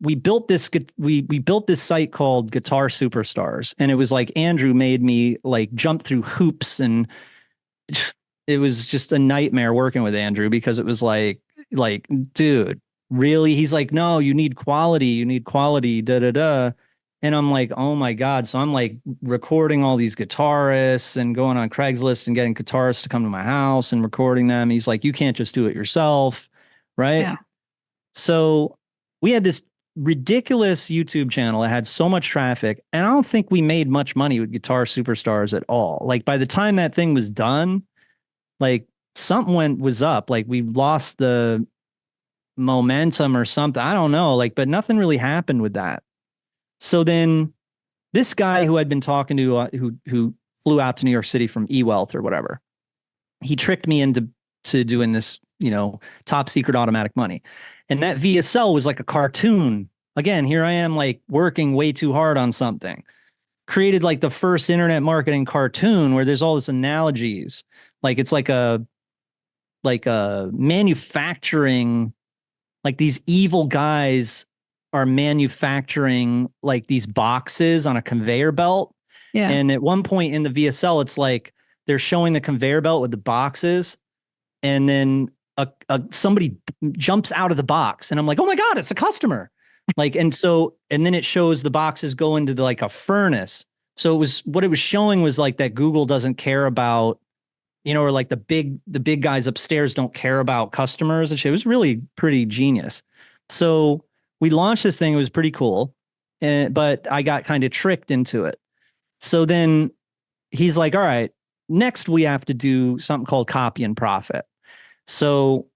we built this we built this site called Guitar Superstars, and it was like Andrew made me like jump through hoops, and it was just a nightmare working with Andrew because it was like dude, really? He's like, no, you need quality, da da da. And I'm like, oh my God. So I'm like recording all these guitarists and going on Craigslist and getting guitarists to come to my house and recording them. He's like, you can't just do it yourself. Right. Yeah. So we had this ridiculous YouTube channel that had so much traffic, and I don't think we made much money with Guitar Superstars at all. Like by the time that thing was done, like something was up. Like we lost the momentum or something. I don't know. Like, but nothing really happened with that. So then this guy who I'd been talking to, who flew out to New York City from eWealth or whatever, he tricked me into doing this, top secret automatic money. And that VSL was like a cartoon. Again, here I am like working way too hard on something. Created like the first internet marketing cartoon where there's all this analogies. Like it's like a manufacturing, like these evil guys are manufacturing like these boxes on a conveyor belt. Yeah. And at one point in the VSL, it's like they're showing the conveyor belt with the boxes, and then somebody jumps out of the box, and I'm like, oh my God, it's a customer. Like, and then it shows the boxes go into like a furnace. So what it was showing was like that Google doesn't care about, or like the big guys upstairs don't care about customers and shit. It was really pretty genius. So we launched this thing. It was pretty cool. But I got kind of tricked into it. So then he's like, all right, next we have to do something called copy and profit. So,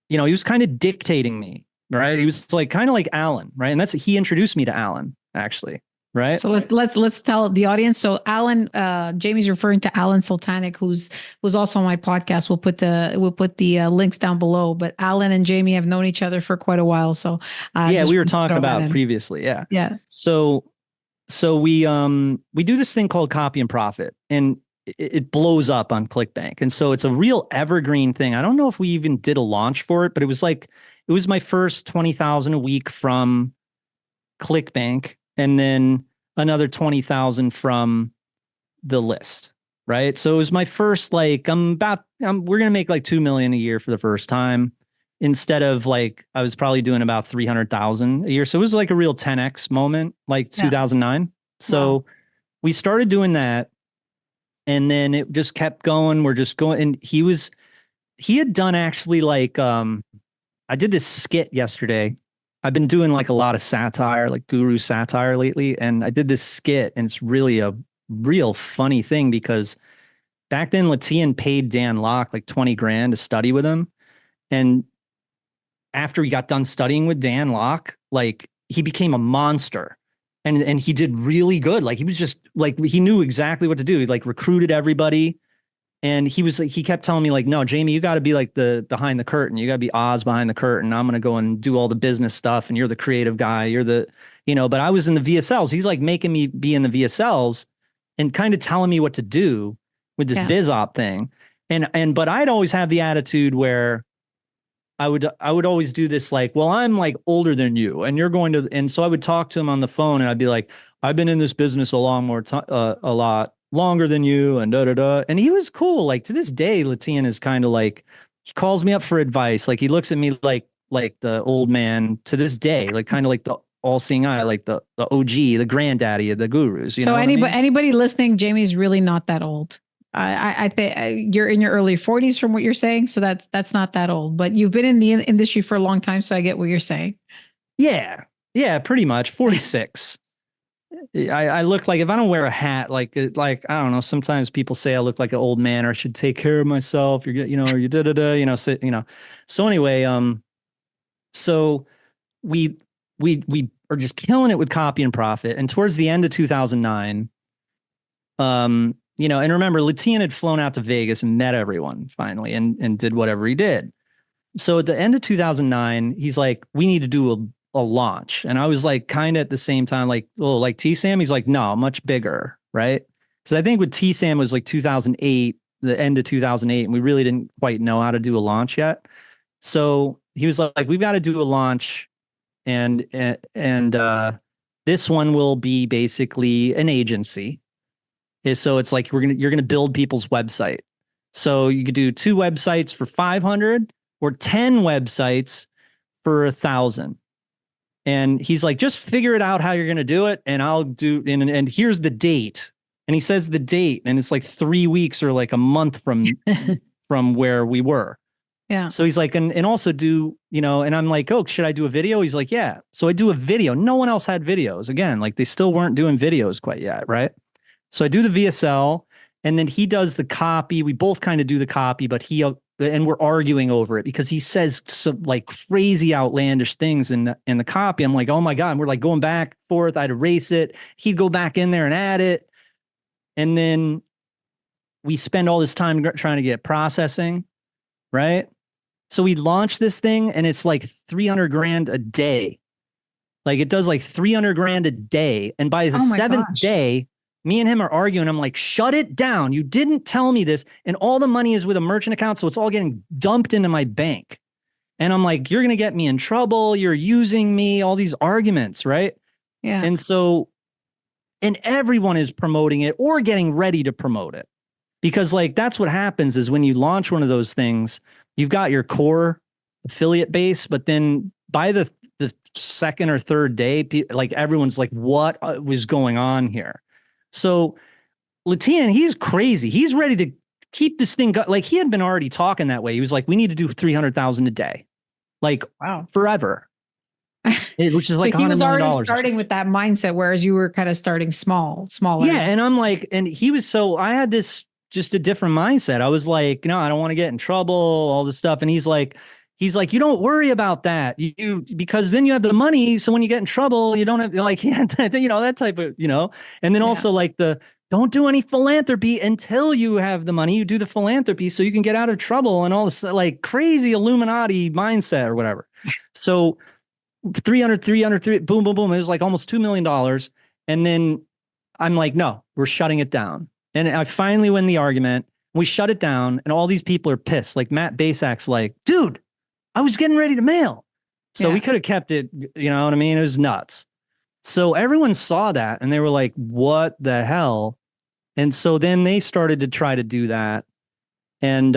he was kind of dictating me, right? He was like kind of like Alan, right? And he introduced me to Alan, actually, right? So let's tell the audience. So Alan, Jamie's referring to Alan Sultanic, who's also on my podcast. We'll put the links down below. But Alan and Jamie have known each other for quite a while. So yeah, we were talking about previously. Yeah. Yeah. So we do this thing called copy and profit, and it blows up on ClickBank. And so it's a real evergreen thing. I don't know if we even did a launch for it, but it was my first 20,000 a week from ClickBank, and then another 20,000 from the list. Right. So it was my first, like, we're going to make like 2 million a year for the first time, instead of like, I was probably doing about 300,000 a year. So it was like a real 10X moment, like 2009. So wow. We started doing that. And then it just kept going. We're just going. And he had done actually like, I did this skit yesterday. I've been doing like a lot of satire, like guru satire lately. And I did this skit, and it's really a real funny thing because back then Latian paid Dan Locke like 20 grand to study with him. And after he got done studying with Dan Locke, like he became a monster. And he did really good. Like he was just like, he knew exactly what to do. He like recruited everybody. And he kept telling me like, no, Jamie, you got to be like the behind the curtain. You got to be Oz behind the curtain. I'm going to go and do all the business stuff. And you're the creative guy. You're but I was in the VSLs. He's like making me be in the VSLs and kind of telling me what to do with this biz op thing. But I'd always have the attitude where I would always do this like, well, I'm like older than you, and you're going to, and so I would talk to him on the phone, and I'd be like, I've been in this business a lot longer than you, and da da da. And he was cool. Like to this day, Latian is kind of like, he calls me up for advice. Like he looks at me like the old man to this day, like kind of like the all-seeing eye, like the OG, the granddaddy of the gurus. You know anybody listening, Jamie's really not that old. I think you're in your early 40s from what you're saying. So that's not that old, but you've been in the industry for a long time. So I get what you're saying. Yeah. Yeah, pretty much 46. I look like, if I don't wear a hat, like, I don't know, sometimes people say I look like an old man, or I should take care of myself. Or you da-da-da, so anyway, so we are just killing it with copy and profit. And towards the end of 2009, and remember, Latian had flown out to Vegas and met everyone finally and did whatever he did. So at the end of 2009, he's like, we need to do a launch. And I was like, kind of at the same time, like, oh, like TSAM. He's like, no, much bigger, right? Because I think with TSAM was like 2008, the end of 2008, and we really didn't quite know how to do a launch yet. So he was like, we've got to do a launch, and this one will be basically an agency. So it's like you're gonna build people's website. So you could do 2 websites for 500 or 10 websites for 1,000. And he's like, just figure it out how you're gonna do it, and I'll do. And here's the date. And he says the date, and it's like 3 weeks or like a month from where we were. Yeah. So he's like, and also do, and I'm like, oh, should I do a video? He's like, yeah. So I do a video. No one else had videos. Again, like they still weren't doing videos quite yet, right? So I do the VSL, and then he does the copy. We both kind of do the copy, but and we're arguing over it because he says some like crazy outlandish things in the copy. I'm like, oh my God. And we're like going back and forth. I'd erase it. He'd go back in there and add it. And then we spend all this time trying to get processing, right? So we launched this thing, and it's like 300 grand a day. Like it does like 300 grand a day. And by the 7th day, me and him are arguing. I'm like, shut it down. You didn't tell me this. And all the money is with a merchant account. So it's all getting dumped into my bank. And I'm like, you're going to get me in trouble. You're using me, all these arguments. Right. Yeah. And so, and everyone is promoting it or getting ready to promote it, because like, that's what happens is when you launch one of those things, you've got your core affiliate base, but then by the second or third day, like everyone's like, what was going on here? So Latian, he's crazy. He's ready to keep this thing like he had been already talking that way. He was like, we need to do 300,000 a day, like forever, which is so like he was already starting with that mindset, whereas you were kind of starting smaller. Yeah. And I'm like, and he was, so I had this just a different mindset. I was like, no, I don't want to get in trouble, all this stuff. And he's like, you don't worry about that. You because then you have the money. So when you get in trouble, you don't have like, that type of, and then also like don't do any philanthropy until you have the money. You do the philanthropy so you can get out of trouble and all this like crazy Illuminati mindset or whatever. So 300, boom, boom, boom. It was like almost $2 million. And then I'm like, no, we're shutting it down. And I finally win the argument. We shut it down, and all these people are pissed. Like Matt Basak's like, dude, I was getting ready to mail. So we could have kept it, you know what I mean? It was nuts. So everyone saw that and they were like, what the hell? And so then they started to try to do that. And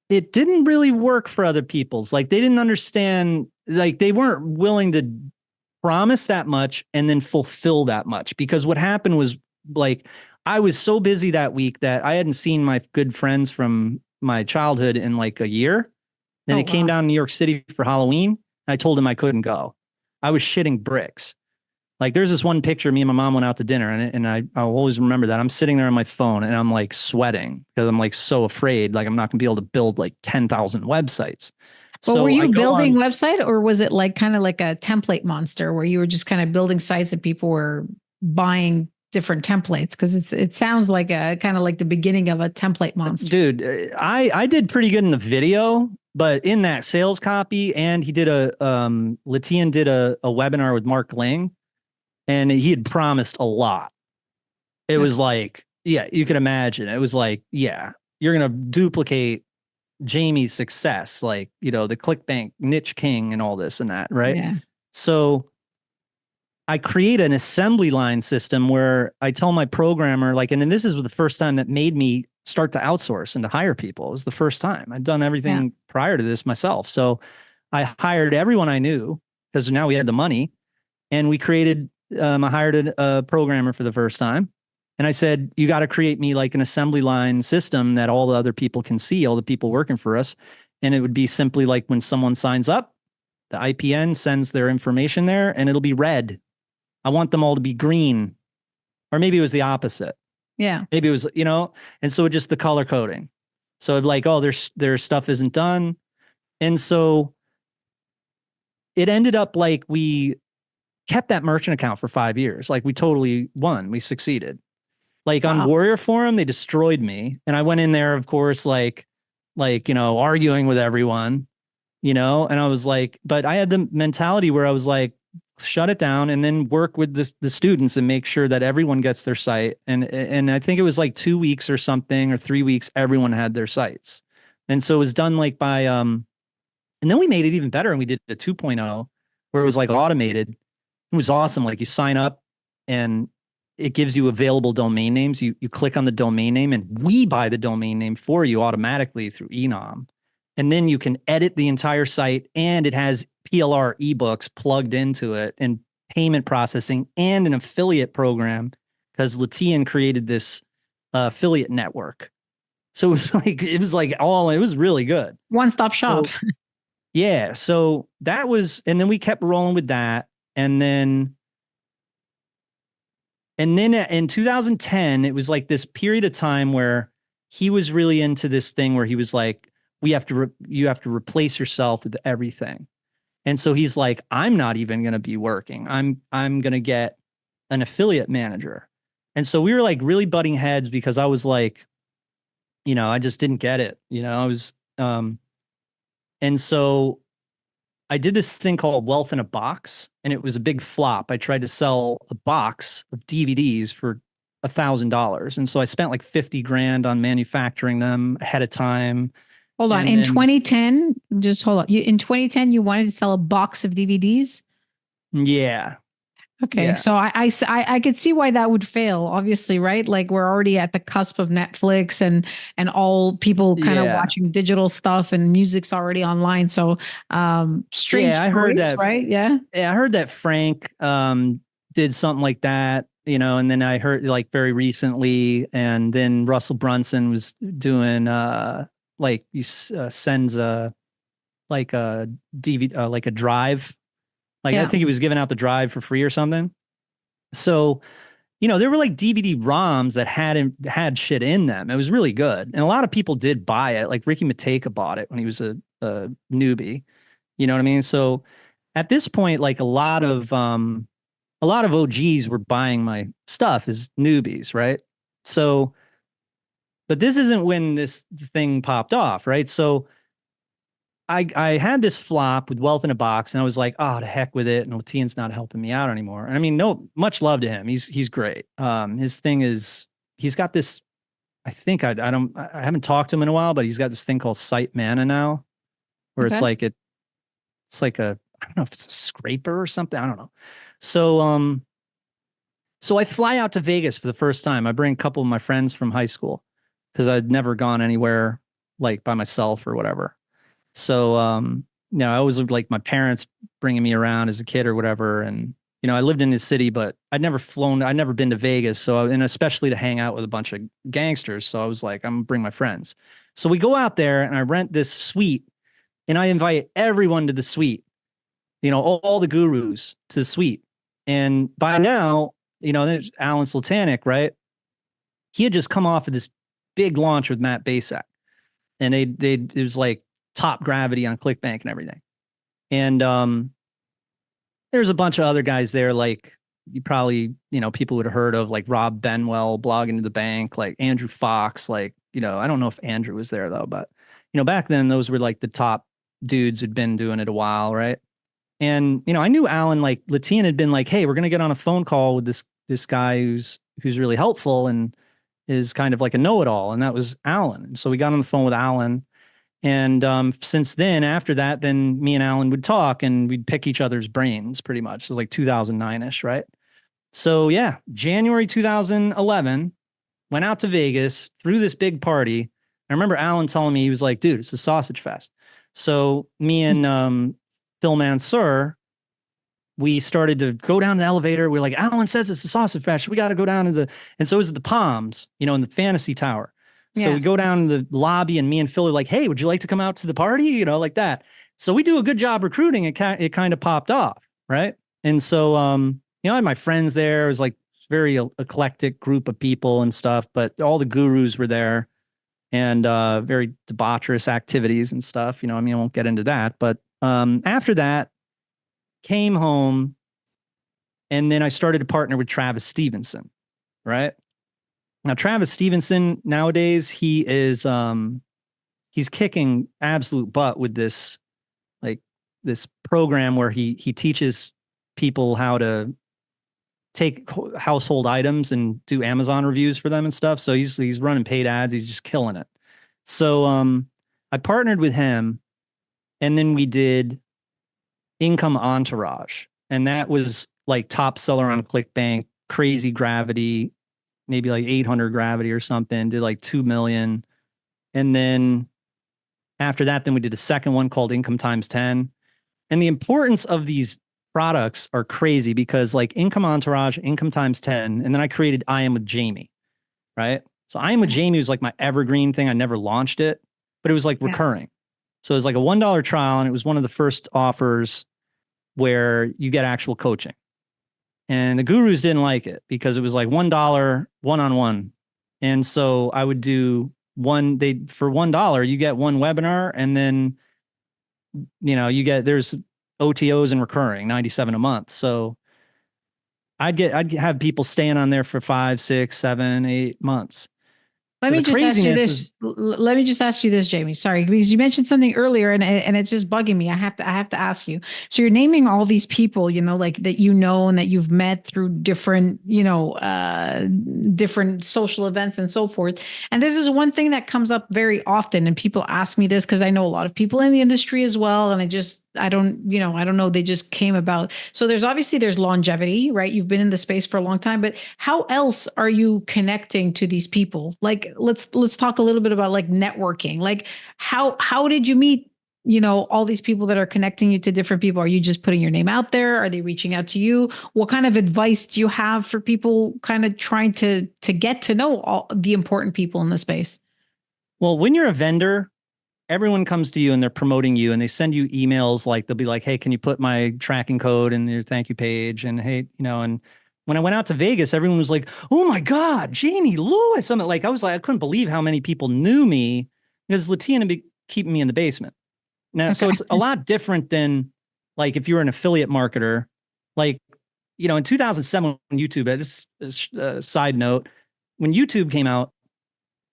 it didn't really work for other people's. Like they didn't understand, like they weren't willing to promise that much and then fulfill that much. Because what happened was like, I was so busy that week that I hadn't seen my good friends from my childhood in like a year. Then it came down to New York City for Halloween. I told him I couldn't go. I was shitting bricks. Like there's this one picture, me and my mom went out to dinner, and I'll always remember that. I'm sitting there on my phone and I'm like sweating because I'm like so afraid, like I'm not gonna be able to build like 10,000 websites. But so were you building website, or was it like kind of like a template monster where you were just kind of building sites that people were buying different templates? Because it sounds like a kind of like the beginning of a template monster. Dude, I did pretty good in the video, but in that sales copy, and he did Latian did a webinar with Mark Ling, and he had promised a lot. It was like, yeah, you can imagine. It was like, yeah, you're gonna duplicate Jamie's success, like, the ClickBank niche king and all this and that, right? Yeah. So I create an assembly line system where I tell my programmer, like, and then this is the first time that made me start to outsource and to hire people. It was the first time. I'd done everything prior to this myself. So I hired everyone I knew because now we had the money, and we created, I hired a programmer for the first time. And I said, you got to create me like an assembly line system that all the other people can see, all the people working for us. And it would be simply like when someone signs up, the IPN sends their information there and it'll be red. I want them all to be green. Or maybe it was the opposite. Yeah. Maybe it was, and so just the color coding. So it'd like, oh, their stuff isn't done. And so it ended up like we kept that merchant account for 5 years. Like we totally won. We succeeded. Like on Warrior Forum, they destroyed me. And I went in there, of course, like, arguing with everyone. And I was like, but I had the mentality where I was like, shut it down and then work with the students and make sure that everyone gets their site. And I think it was like 2 weeks or something or 3 weeks, everyone had their sites. And so it was done like by and then we made it even better and we did a 2.0 where it was like automated. It was awesome. Like you sign up and it gives you available domain names. You click on the domain name and we buy the domain name for you automatically through Enom. And then you can edit the entire site and it has PLR ebooks plugged into it and payment processing and an affiliate program because Latian created this affiliate network. So it was really good. One-stop shop. So yeah, so that was, and then we kept rolling with that. And then in 2010, it was like this period of time where he was really into this thing where he was like, you have to replace yourself with everything. And so he's like, I'm not even going to be working. I'm going to get an affiliate manager. And so we were like really butting heads because I was like, I just didn't get it. I was, and so I did this thing called Wealth in a Box, and it was a big flop. I tried to sell a box of DVDs for $1,000. And so I spent like 50 grand on manufacturing them ahead of time. Hold on. And In then, 2010, just hold on. In 2010, you wanted to sell a box of DVDs? yeah, Okay, yeah, so I could see why that would fail, obviously, right? Like we're already at the cusp of Netflix and all people kind of yeah, watching digital stuff and music's already online. So yeah. strange choice, right? Yeah. I heard that Frank did something like that, and then I heard like very recently, and then Russell Brunson was doing like you sends a like a DVD like a drive. Like I Yeah. think he was giving out the drive for free or something. So, there were like DVD ROMs that had shit in them. It was really good. And a lot of people did buy it. Like Ricky Mateka bought it when he was a newbie. You know what I mean? So at this point, like a lot of OGs were buying my stuff as newbies, right? So, but this isn't when this thing popped off, right? So I had this flop with Wealth in a Box, and I was like, oh, to heck with it. And Latian's not helping me out anymore. And I mean, no, much love to him. He's great. His thing is he's got this. I think I haven't talked to him in a while, but he's got this thing called Site Mana now, where Okay. it's like I don't know if it's a scraper or something. I don't know. So I fly out to Vegas for the first time. I bring a couple of my friends from high school because I'd never gone anywhere like by myself or whatever. So, I always lived like my parents bringing me around as a kid or whatever. And, I lived in the city, but I'd never been to Vegas. So, and especially to hang out with a bunch of gangsters. So I was like, I'm gonna bring my friends. So we go out there and I rent this suite and I invite everyone to the suite, all the gurus to the suite. And by now, there's Alan Sultanic, right? He had just come off of this big launch with Matt Basak and it was like top gravity on ClickBank and everything. And there's a bunch of other guys there, like you probably, people would have heard of, like Rob Benwell, Blogging to the Bank, like Andrew Fox, like, I don't know if Andrew was there though, but back then those were like the top dudes who'd been doing it a while, right? And I knew Alan, like Latian had been like, hey, we're gonna get on a phone call with this guy who's really helpful and is kind of like a know-it-all, and that was Alan. And so we got on the phone with Alan. And since then, after that, then me and Alan would talk and we'd pick each other's brains pretty much. It was like 2009-ish, right? So yeah, January 2011, went out to Vegas, threw this big party. I remember Alan telling me, he was like, dude, it's a sausage fest. So me and Phil Mansour, we started to go down the elevator. We're like, Alan says it's a sausage fest. We got to go down to and so it was at the Palms, in the Fantasy Tower. So we Yes. go down to the lobby and me and Phil are like, hey, would you like to come out to the party? Like that. So we do a good job recruiting. It kind of popped off. Right. And so, I had my friends there. It was like very eclectic group of people and stuff, but all the gurus were there and very debaucherous activities and stuff. I mean, I won't get into that. But after that, came home and then I started to partner with Travis Stevenson. Right. Now, Travis Stevenson nowadays, he's kicking absolute butt with this this program where he teaches people how to take household items and do Amazon reviews for them and stuff. So he's running paid ads. He's just killing it. So I partnered with him, and then we did Income Entourage, and that was like top seller on ClickBank, crazy gravity, maybe like 800 gravity or something. Did like 2 million, and then after that, then we did a second one called Income Times 10. And the importance of these products are crazy because like Income Entourage, Income Times 10, and then I created I Am with Jamie, right? So I Am with Jamie was like my evergreen thing. I never launched it, but it was like recurring. So it was like a $1 trial, and it was one of the first offers where you get actual coaching. And the gurus didn't like it because it was like $1 one-on-one. And so I would do for $1, you get one webinar, and then there's OTOs and recurring 97 a month. So I'd have people staying on there for 5, 6, 7, 8 months. Let me just ask you this. Let me just ask you this, Jamie. Sorry, because you mentioned something earlier, and it's just bugging me. I have to ask you. So you're naming all these people, like that and that you've met through different, different social events and so forth. And this is one thing that comes up very often, and people ask me this because I know a lot of people in the industry as well, and I don't know. They just came about. So there's longevity, right? You've been in the space for a long time, but how else are you connecting to these people? Like, let's talk a little bit about like networking. Like how did you meet, all these people that are connecting you to different people? Are you just putting your name out there? Are they reaching out to you? What kind of advice do you have for people kind of trying to get to know all the important people in the space? Well, when you're a vendor, everyone comes to you and they're promoting you, and they send you emails like they'll be like, hey, can you put my tracking code in your thank you page? And hey, and when I went out to Vegas, everyone was like, oh my God, Jamie Lewis. I couldn't believe how many people knew me because Latina be keeping me in the basement. Now, So it's a lot different than like if you're an affiliate marketer, like, in 2007 when YouTube, this side note, when YouTube came out,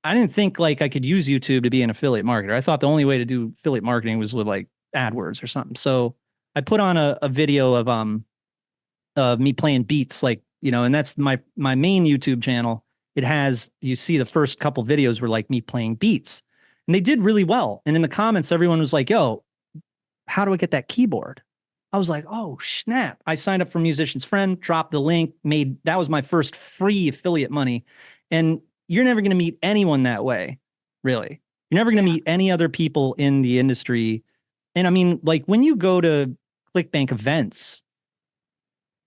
I didn't think like I could use YouTube to be an affiliate marketer. I thought the only way to do affiliate marketing was with like AdWords or something. So I put on a video of me playing beats, and that's my main YouTube channel. You see the first couple videos were like me playing beats, and they did really well. And in the comments, everyone was like, yo, how do I get that keyboard? I was like, oh snap. I signed up for Musician's Friend, dropped the link, that was my first free affiliate money. And you're never going to meet anyone that way, really. You're never going to meet any other people in the industry. And I mean, like when you go to ClickBank events,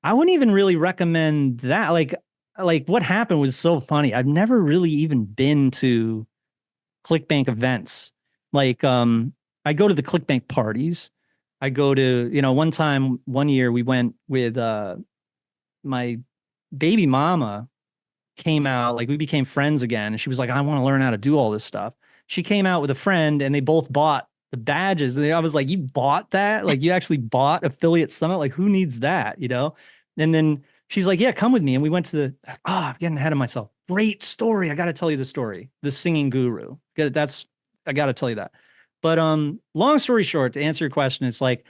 I wouldn't even really recommend that. Like what happened was so funny. I've never really even been to ClickBank events. Like, I go to the ClickBank parties. I go to, one year we went with my baby mama came out, like we became friends again. And she was like, I want to learn how to do all this stuff. She came out with a friend and they both bought the badges. And I was like, you bought that? Like you actually bought Affiliate Summit? Like who needs that, And then she's like, yeah, come with me. And we went to I'm getting ahead of myself. Great story. I got to tell you the story. The singing guru. I got to tell you that. But long story short, to answer your question, it's like,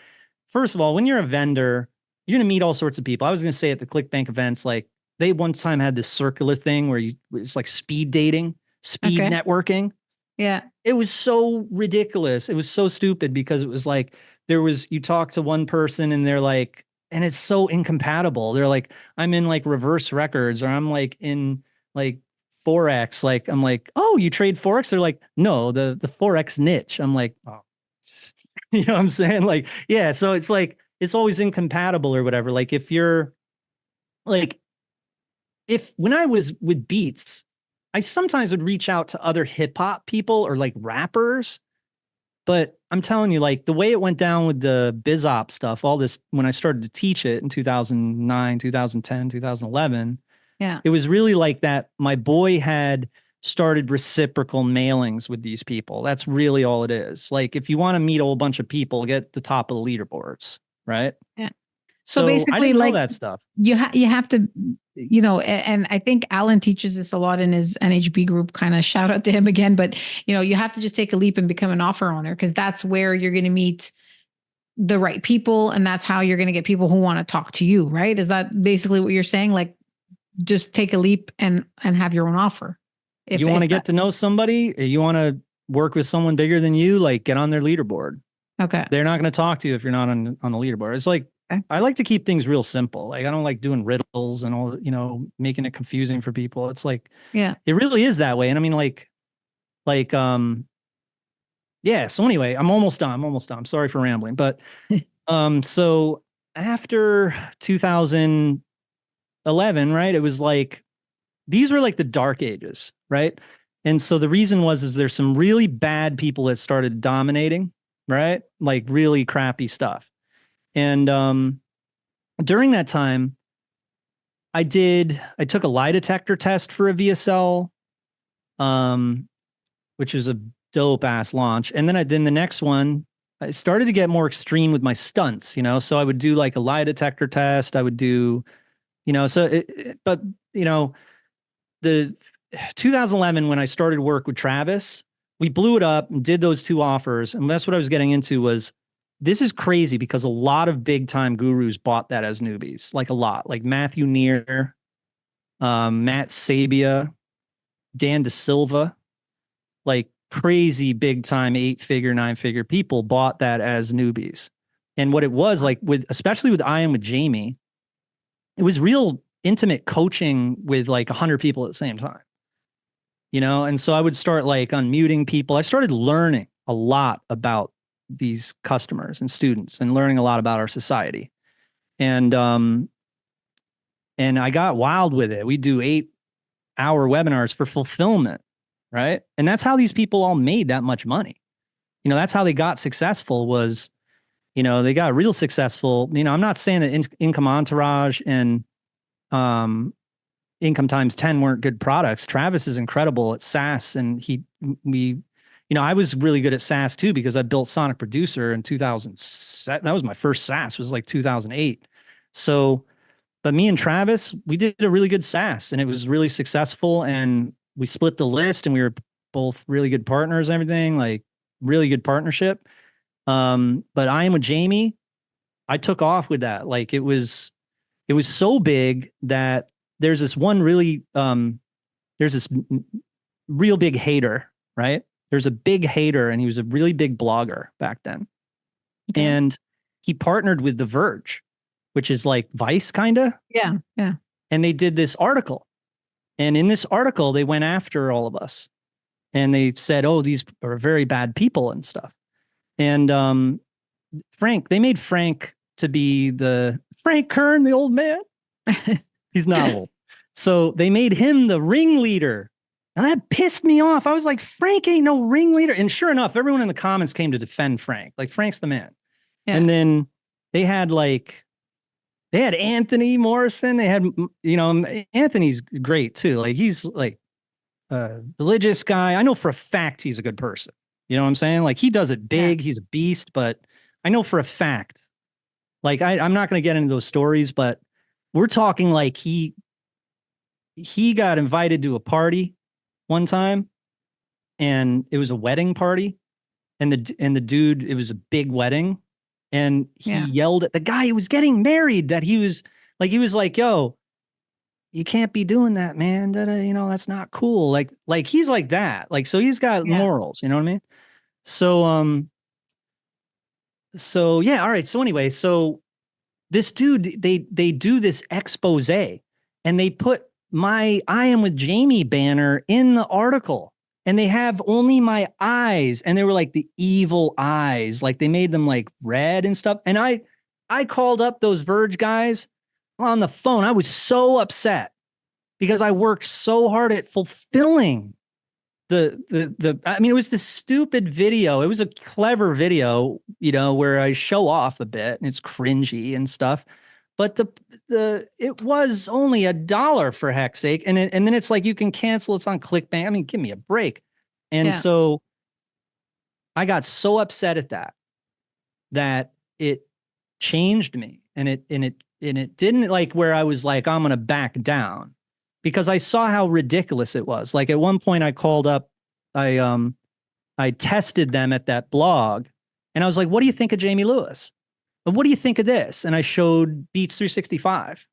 first of all, when you're a vendor, you're going to meet all sorts of people. I was going to say at the ClickBank events, like they one time had this circular thing where it's like speed dating, networking. Yeah. It was so ridiculous. It was so stupid because it was like, you talk to one person and they're like, and it's so incompatible. They're like, I'm in like reverse records, or I'm like in like Forex. Like, I'm like, oh, you trade Forex? They're like, no, the Forex niche. I'm like, oh, you know what I'm saying? Like, yeah. So it's like, it's always incompatible or whatever. Like if you're like, when I was with Beats, I sometimes would reach out to other hip hop people or like rappers. But I'm telling you, like the way it went down with the BizOp stuff, all this, when I started to teach it in 2009, 2010, 2011, it was really like that. My boy had started reciprocal mailings with these people. That's really all it is. Like if you want to meet a whole bunch of people, get the top of the leaderboards, right? Yeah. So basically, I didn't know that stuff. You have to, and I think Alan teaches this a lot in his NHB group, kind of shout out to him again, but you have to just take a leap and become an offer owner, because that's where you're going to meet the right people, and that's how you're going to get people who want to talk to you, right? Is that basically what you're saying? Like, just take a leap and have your own offer. You want to get to know somebody, you want to work with someone bigger than you, like get on their leaderboard. Okay. They're not going to talk to you if you're not on the leaderboard. It's like, okay. I like to keep things real simple. Like I don't like doing riddles and all, making it confusing for people. It's like, yeah, it really is that way. And I mean, yeah. So anyway, I'm almost done. I'm sorry for rambling, but, so after 2011, right, it was like, these were like the dark ages, right? And so the reason is there's some really bad people that started dominating, right? Like really crappy stuff. And during that time, I took a lie detector test for a VSL, which is a dope ass launch. And then the next one, I started to get more extreme with my stunts, so I would do like a lie detector test. I would do, but the 2011, when I started work with Travis, we blew it up and did those 2 offers. And that's what I was getting into was, this is crazy because a lot of big time gurus bought that as newbies, like a lot, like Matthew Neer, Matt Sabia, Dan DeSilva, like crazy big time 8-figure, 9-figure people bought that as newbies. And what it was like especially with I Am with Jamie, it was real intimate coaching with like 100 people at the same time, And so I would start like unmuting people. I started learning a lot about these customers and students and learning a lot about our society. And I got wild with it. We do 8-hour webinars for fulfillment, right? And that's how these people all made that much money. That's how they got successful was, they got real successful. I'm not saying that Income Entourage and Income Times 10 weren't good products. Travis is incredible at SaaS, and I was really good at SaaS too because I built Sonic Producer in 2007. That was my first SaaS, was like 2008. So, but me and Travis, we did a really good SaaS, and it was really successful, and we split the list, and we were both really good partners and everything, like really good partnership. But I Am with Jamie, I took off with that. Like it was so big that there's this one really, there's this real big hater, right? There's a big hater, and he was a really big blogger back then. Okay. And he partnered with The Verge, which is like Vice kind of. Yeah. Yeah. And they did this article. And in this article, they went after all of us. And they said, oh, these are very bad people and stuff. And they made Frank to be Frank Kern, the old man. He's not old. So they made him the ringleader. And that pissed me off. I was like, Frank ain't no ringleader. And sure enough, everyone in the comments came to defend Frank. Like, Frank's the man. Yeah. And then they had Anthony Morrison. They had, Anthony's great too. Like, he's like a religious guy. I know for a fact he's a good person. You know what I'm saying? Like, he does it big. Yeah. He's a beast, but I know for a fact, like, I'm not going to get into those stories, but we're talking like he got invited to a party one time, and it was a wedding party, and the dude, it was a big wedding, and he yelled at the guy who was getting married that he was like, yo, you can't be doing that, man. That's not cool. Like he's like that. Like, so he's got morals, you know what I mean? So yeah. All right. So anyway, so this dude, they do this expose, and they put my I Am with Jamie banner in the article, and they have only my eyes, and they were like the evil eyes. Like, they made them like red and stuff. And I called up those Verge guys on the phone. I was so upset because I worked so hard at fulfilling I mean, it was this stupid video. It was a clever video, where I show off a bit, and it's cringy and stuff. But it was only $1 for heck's sake. And then it's like, you can cancel. It's on ClickBank. I mean, give me a break. And so I got so upset at that it changed me. And it didn't, like, where I was like, I'm going to back down, because I saw how ridiculous it was. Like, at one point I called up, I tested them at that blog, and I was like, what do you think of Jamie Lewis? what do you think of this? And I showed Beats 365,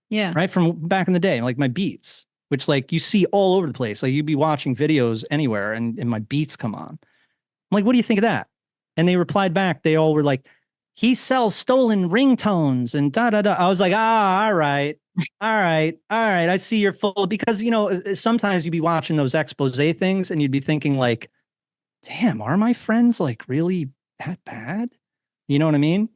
Yeah. right? From back in the day, like my Beats, which like you see all over the place. Like you'd be watching videos anywhere and my Beats come on. I'm like, what do you think of that? And they replied back. They all were like, he sells stolen ringtones and da da da. I was like, all right. All right. All right. I see you're full because, sometimes you'd be watching those expose things and you'd be thinking like, damn, are my friends like really that bad? You know what I mean?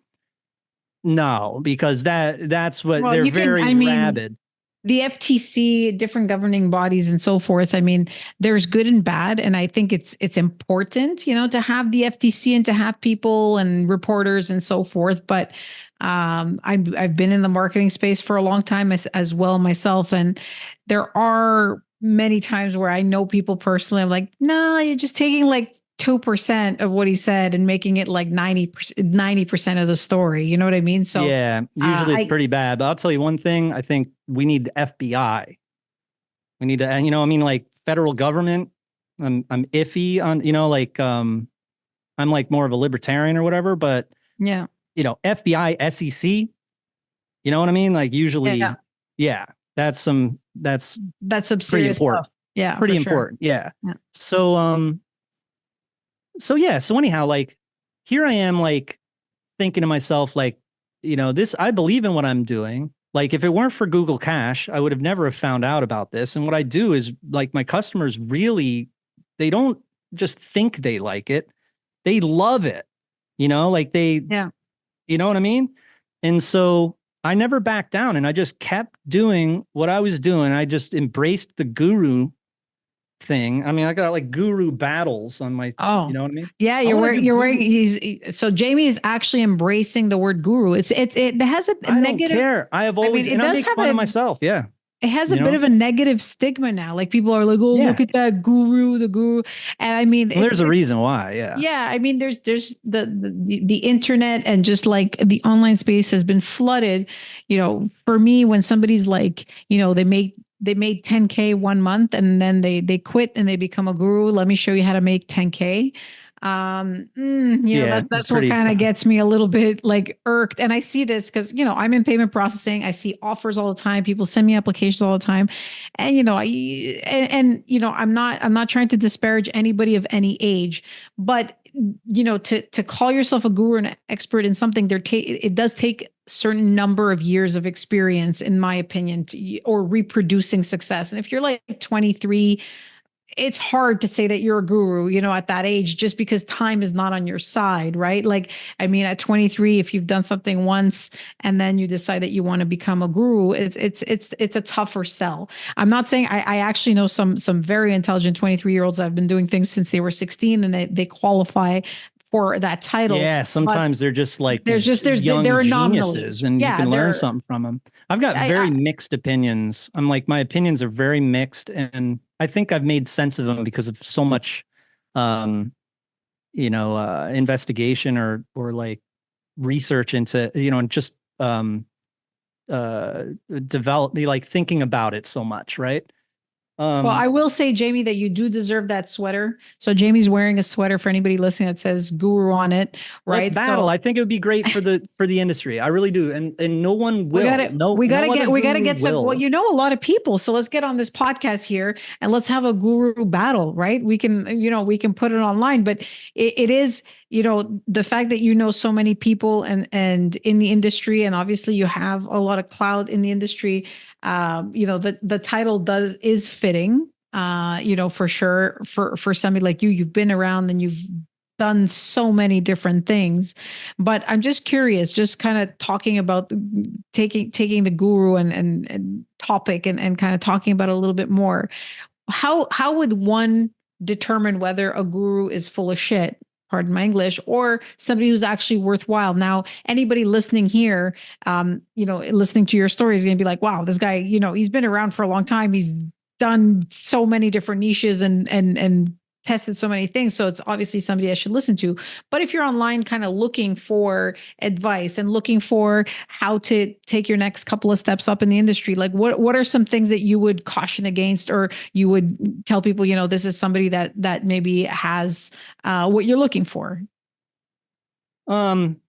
No, because that's what Well, they're you can, very I mean, rabid. the FTC, different governing bodies and so forth. I mean, there's good and bad. And I think it's important, to have the FTC and to have people and reporters and so forth. But I've been in the marketing space for a long time as well myself. And there are many times where I know people personally, I'm like, no, you're just taking like 2% of what he said and making it like 90% of the story. You know what I mean? So Yeah, usually it's I pretty bad. But I'll tell you one thing. I think we need the FBI. We need to, and I mean, like federal government. I'm iffy on, I'm like more of a libertarian or whatever. But yeah. FBI, SEC. You know what I mean? Like Yeah. usually, yeah, that's That's some pretty serious important. stuff. Yeah, Pretty for sure. important. Yeah. Yeah. So so anyhow, like here I am like thinking to myself, like, this, I believe in what I'm doing. Like, if it weren't for Google Cash, I would have never have found out about this. And what I do is like my customers really, they don't just think they like it, they love it, like Yeah. you know what I mean? And so I never backed down and I just kept doing what I was doing. I just embraced the guru thing. I mean, I got like guru battles on my, you Oh, know what I mean? yeah. I You're want to wearing. do You're wearing. guru. So Jamie is actually embracing the word guru. It has a I don't negative. care. I have I mean, always, it and I does make have fun of myself. Yeah. it has a You bit know? of a negative stigma now. Like people are like, oh, Yeah. look at that guru, the guru. And I mean, Well, there's a it's reason why. Yeah. yeah. I mean, there's the internet and just like the online space has been flooded. For me, when somebody's like, they made 10K 1 month and then they quit and they become a guru. Let me show you how to make 10K. Yeah. It's That's what pretty, kind of gets me a little bit like irked. And I see this because, I'm in payment processing. I see offers all the time. People send me applications all the time. And, I'm not trying to disparage anybody of any age, but, to call yourself a guru and an expert in something, it does take certain number of years of experience, in my opinion, or reproducing success. And if you're like 23, it's hard to say that you're a guru, at that age, just because time is not on your side, right? Like, I mean, at 23, if you've done something once and then you decide that you want to become a guru, it's a tougher sell. I'm not saying I actually know some very intelligent 23-year-olds that have been doing things since they were 16 and they qualify for that title. yeah. But Sometimes they're just like there's these just young they're anomalies. geniuses and you Yeah, can learn they're something from them. I've got very I mixed opinions. I'm like, my opinions are very mixed. And I think I've made sense of them because of so much, um, investigation or like research into, and just, uh, develop me like thinking about it so much. Right. Well, Um, I will say, Jamie, that you do deserve that sweater. So Jamie's wearing a sweater for anybody listening that says "Guru" on it, Let's right? battle. So I think it would be great for the industry. I really do. And no one we got will. to No we got to no other get we got to guru get some. Well, will. a lot of people. So let's get on this podcast here and let's have a guru battle, right? We can put it online, but it is the fact that so many people and in the industry, and obviously you have a lot of clout in the industry. The title is fitting. For sure, for somebody like you, you've been around and you've done so many different things. But I'm just curious, just kind of talking about taking the guru and topic and kind of talking about it a little bit more. How would one determine whether a guru is full of shit? Pardon my English, or somebody who's actually worthwhile. Now, anybody listening here, listening to your story is going to be like, wow, this guy, he's been around for a long time. He's done so many different niches and tested so many things. So it's obviously somebody I should listen to. But if you're online kind of looking for advice and looking for how to take your next couple of steps up in the industry, like what are some things that you would caution against, or you would tell people, this is somebody that maybe has what you're looking for? Um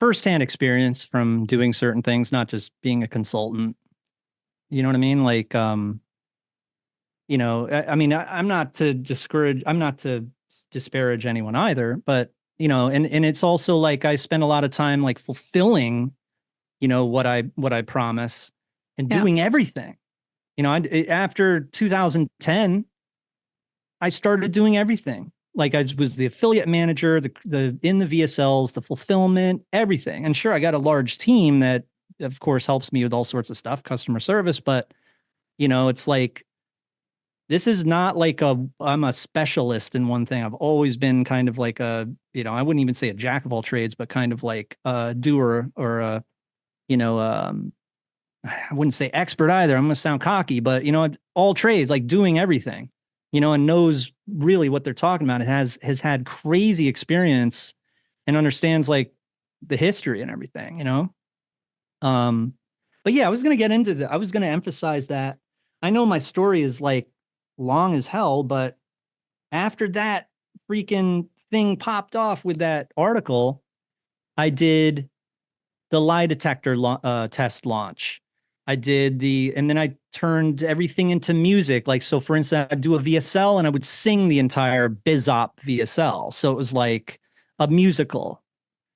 firsthand experience from doing certain things, not just being a consultant. You know what I mean? Like, I mean, I'm not to discourage, I'm not to disparage anyone either, but and it's also like I spend a lot of time like fulfilling, what I promise and Yeah. doing everything. After 2010, I started doing everything. Like I was the affiliate manager, the in the VSLs, the fulfillment, everything. And sure, I got a large team that, of course, helps me with all sorts of stuff, customer service. But it's like this is not like I'm a specialist in one thing. I've always been kind of like I wouldn't even say a jack of all trades, but kind of like a doer or you know, um, I wouldn't say expert either. I'm going to sound cocky, but all trades, like doing everything, and knows really what they're talking about. It has had crazy experience and understands like the history and everything. Um, but yeah, I was going to emphasize that. I know my story is like long as hell, but after that freaking thing popped off with that article, I did the lie detector test launch. And then I turned everything into music. Like, so for instance, I'd do a VSL and I would sing the entire BizOp VSL. So it was like a musical,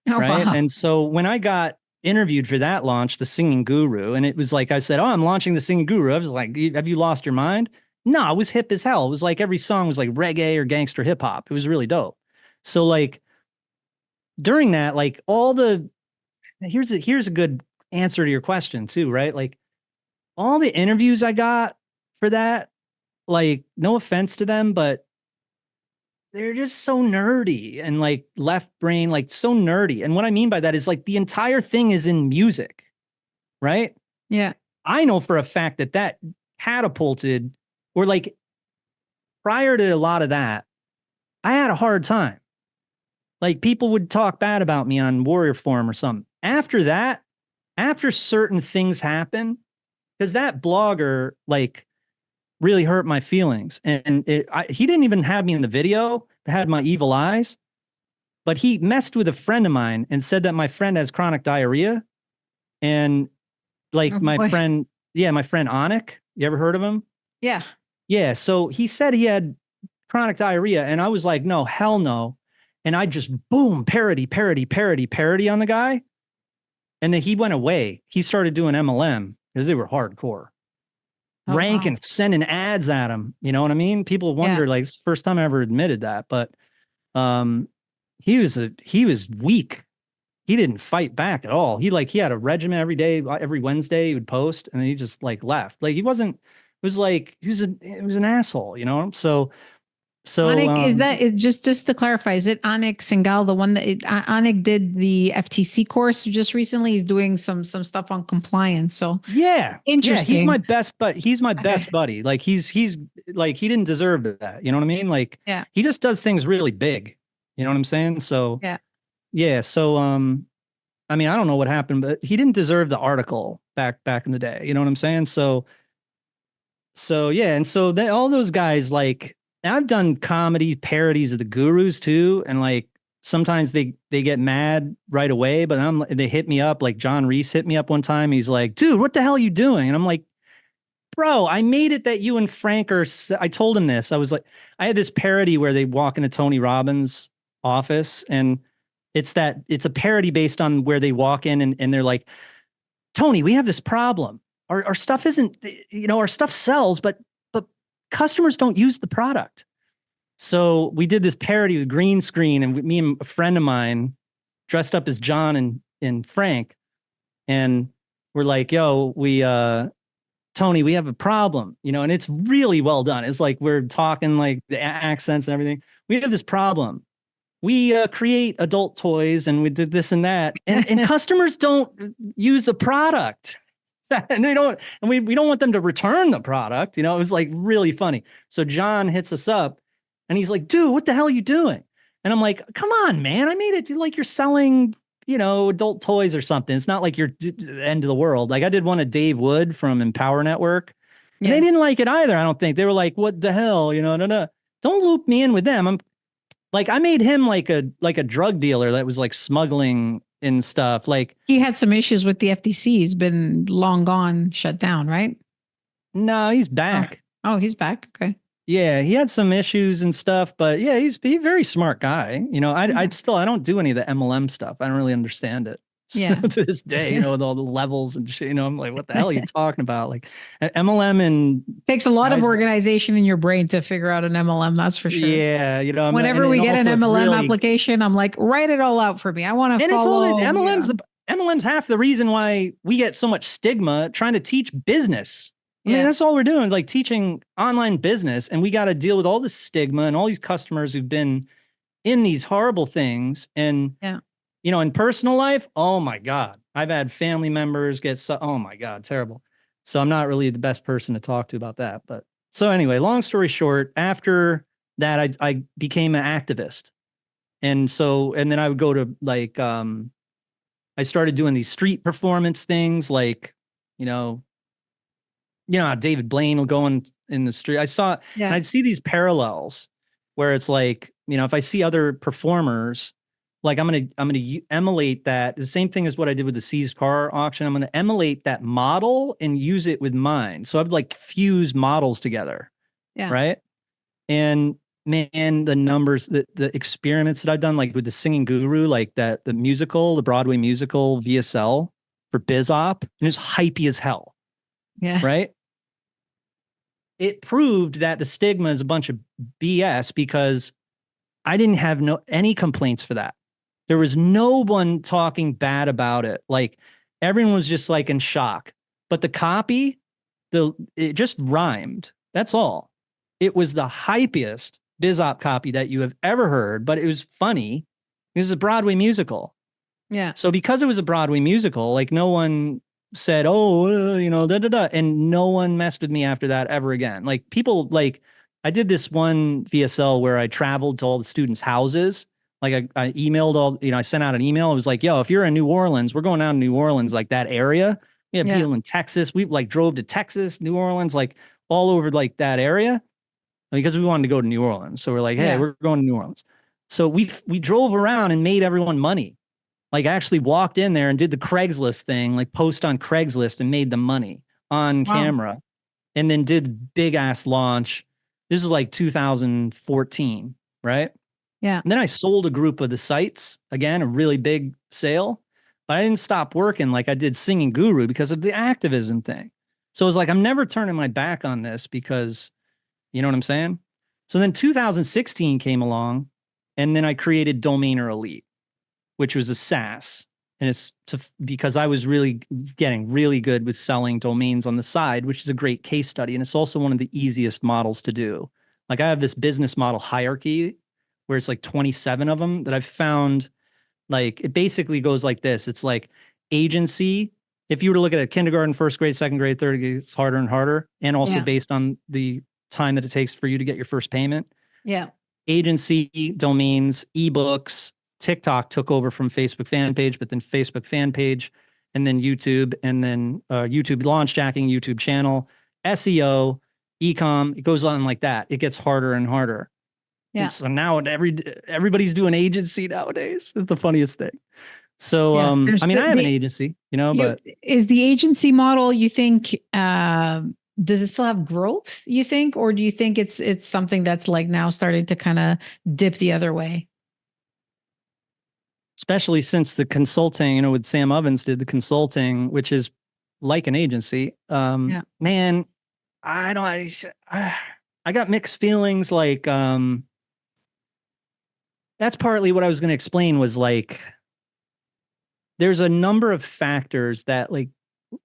Oh, right? wow. And so when I got interviewed for that launch, the Singing Guru, and it was like, I said, oh, I'm launching the Singing Guru. I was like, have you lost your mind? No, it was hip as hell. It was like every song was like reggae or gangster hip hop. It was really dope. So like during that, like here's a good answer to your question too, right? Like all the interviews I got for that, like no offense to them, but they're just so nerdy and like left brain, like so nerdy. And what I mean by that is like the entire thing is in music, right? Yeah. I know for a fact that catapulted, or like prior to a lot of that, I had a hard time. Like people would talk bad about me on Warrior Forum or something. After that, after certain things happen, because that blogger like really hurt my feelings, and he didn't even have me in the video, had my evil eyes, but he messed with a friend of mine and said that my friend has chronic diarrhea, and Oh, like boy. my friend Onik, you ever heard of him? Yeah. Yeah, so he said he had chronic diarrhea, and I was like, no, hell no. And I just boom, parody on the guy. And then he went away. He started doing MLM because they were hardcore. Oh, wow. Ranking, sending ads at him. You know what I mean? People Yeah. wonder, like, it's the first time I ever admitted that. But um he was weak. He didn't fight back at all. He had a regimen every day, every Wednesday he would post, and then he just like left. Like he wasn't, it was like it was an asshole. So Anik, is that it? Just to clarify, is it Anik Singal, the one that Anik did the FTC course just recently? He's doing some stuff on compliance. So yeah, interesting. he's my best Okay. buddy. Like he's like he didn't deserve that. You know what I mean? Like Yeah. he just does things really big. You know what I'm saying? So Yeah. yeah, so I mean, I don't know what happened, but he didn't deserve the article back in the day. You know what I'm saying? So yeah, and so all those guys, like I've done comedy parodies of the gurus too, and like sometimes they get mad right away, but they hit me up. Like John Reese hit me up one time. He's like, dude, what the hell are you doing? And I'm like, bro, I made it that you and Frank are. I told him this. I was like, I had this parody where they walk into Tony Robbins' office, and it's a parody based on where they walk in and they're like, Tony, we have this problem. Our stuff isn't, our stuff sells, but customers don't use the product. So we did this parody with green screen, and me and a friend of mine dressed up as John and Frank, and we're like, yo, Tony, we have a problem, and it's really well done. It's like we're talking like the accents and everything. We have this problem. We create adult toys and we did this and that, and customers don't use the product. And they don't, and we don't want them to return the product. It was like really funny. So John hits us up and he's like, dude, what the hell are you doing? And I'm like, come on, man. I made it like you're selling, adult toys or something. It's not like you're the end of the world. Like I did one of Dave Wood from Empower Network, and they Yes. didn't like it either. I don't think they were like, what the hell? No. Don't loop me in with them. I'm like, I made him like a drug dealer that was like smuggling and stuff. Like, He had some issues with the FTC. He's been long gone, shut down, right? no, he's Oh, back. oh, he's back. Okay. Yeah, he had some issues and stuff, but yeah, he's a very smart guy. I Yeah. still I don't do any of the MLM stuff. I don't really understand it. So Yeah. to this day, with all the levels and shit, I'm like, what the hell are you talking about? Like MLM and Takes a lot of guys, organization in your brain to figure out an MLM, that's for sure. yeah, Whenever and we get an also it's MLM really, application, I'm like, write it all out for me. I want to and it's all that follow. Yeah. MLM's half the reason why we get so much stigma trying to teach business. I mean, Yeah. that's all we're doing, like teaching online business, and we got to deal with all this stigma and all these customers who've been in these horrible things. And Yeah. in personal life, oh my God, I've had family members oh my God, terrible. So I'm not really the best person to talk to about that. But so anyway, long story short, after that, I became an activist. And then I would go to like, I started doing these street performance things, like, you know, how David Blaine will go in the street. And Yeah. I'd see these parallels where it's like, if I see other performers, like I'm gonna emulate that. The same thing as what I did with the seized car auction. I'm gonna emulate that model and use it with mine. So I'd like fuse models together, Yeah. right? And man, the numbers, the experiments that I've done, like with the Singing Guru, like the Broadway musical VSL for BizOp, and it's hypey as hell, Yeah. right? It proved that the stigma is a bunch of BS because I didn't have any complaints for that. There was no one talking bad about it. Like everyone was just like in shock. But the copy, it just rhymed. That's all. It was the hypiest BizOp copy that you have ever heard, but it was funny. This is a Broadway musical. Yeah. So because it was a Broadway musical, like no one said, "Oh, da da da," and no one messed with me after that ever again. Like people, like I did this one VSL where I traveled to all the students' houses. Like I emailed I sent out an email. It was like, "Yo, if you're in New Orleans, we're going down to New Orleans, like that area. We have Yeah. people in Texas. We like drove to Texas, New Orleans, like all over like that area because we wanted to go to New Orleans. So we're like, hey, Yeah. we're going to New Orleans. So we drove around and made everyone money. Like actually walked in there and did the Craigslist thing, like post on Craigslist and made them money on Wow. camera, and then did big ass launch. This is like 2014, right? Yeah. And then I sold a group of the sites, again, a really big sale, but I didn't stop working like I did Singing Guru because of the activism thing. So it was like, I'm never turning my back on this because, you know what I'm saying? So then 2016 came along, and then I created Domainer Elite, which was a SaaS. And it's because I was really getting really good with selling domains on the side, which is a great case study. And it's also one of the easiest models to do. Like I have this business model hierarchy where it's like 27 of them that I've found. Like it basically goes like this. It's like agency. If you were to look at a kindergarten, first grade, second grade, third grade, it's harder and harder. And also Yeah. based on the time that it takes for you to get your first payment. Yeah. Agency, domains, ebooks. TikTok took over from Facebook fan page, but then Facebook fan page, and then YouTube, and then YouTube launch jacking, YouTube channel, SEO, ecom. It goes on like that. It gets harder and harder. Yeah. And so now everybody's doing agency nowadays. It's the funniest thing. So Yeah. There's I mean, I have an agency, but is the agency model, you think, does it still have growth, you think, or do you think it's something that's like now starting to kind of dip the other way? especially since the consulting, with Sam Ovens did the consulting, which is like an agency. Yeah. Man, I don't, I got mixed feelings. Like, that's partly what I was going to explain was like, there's a number of factors that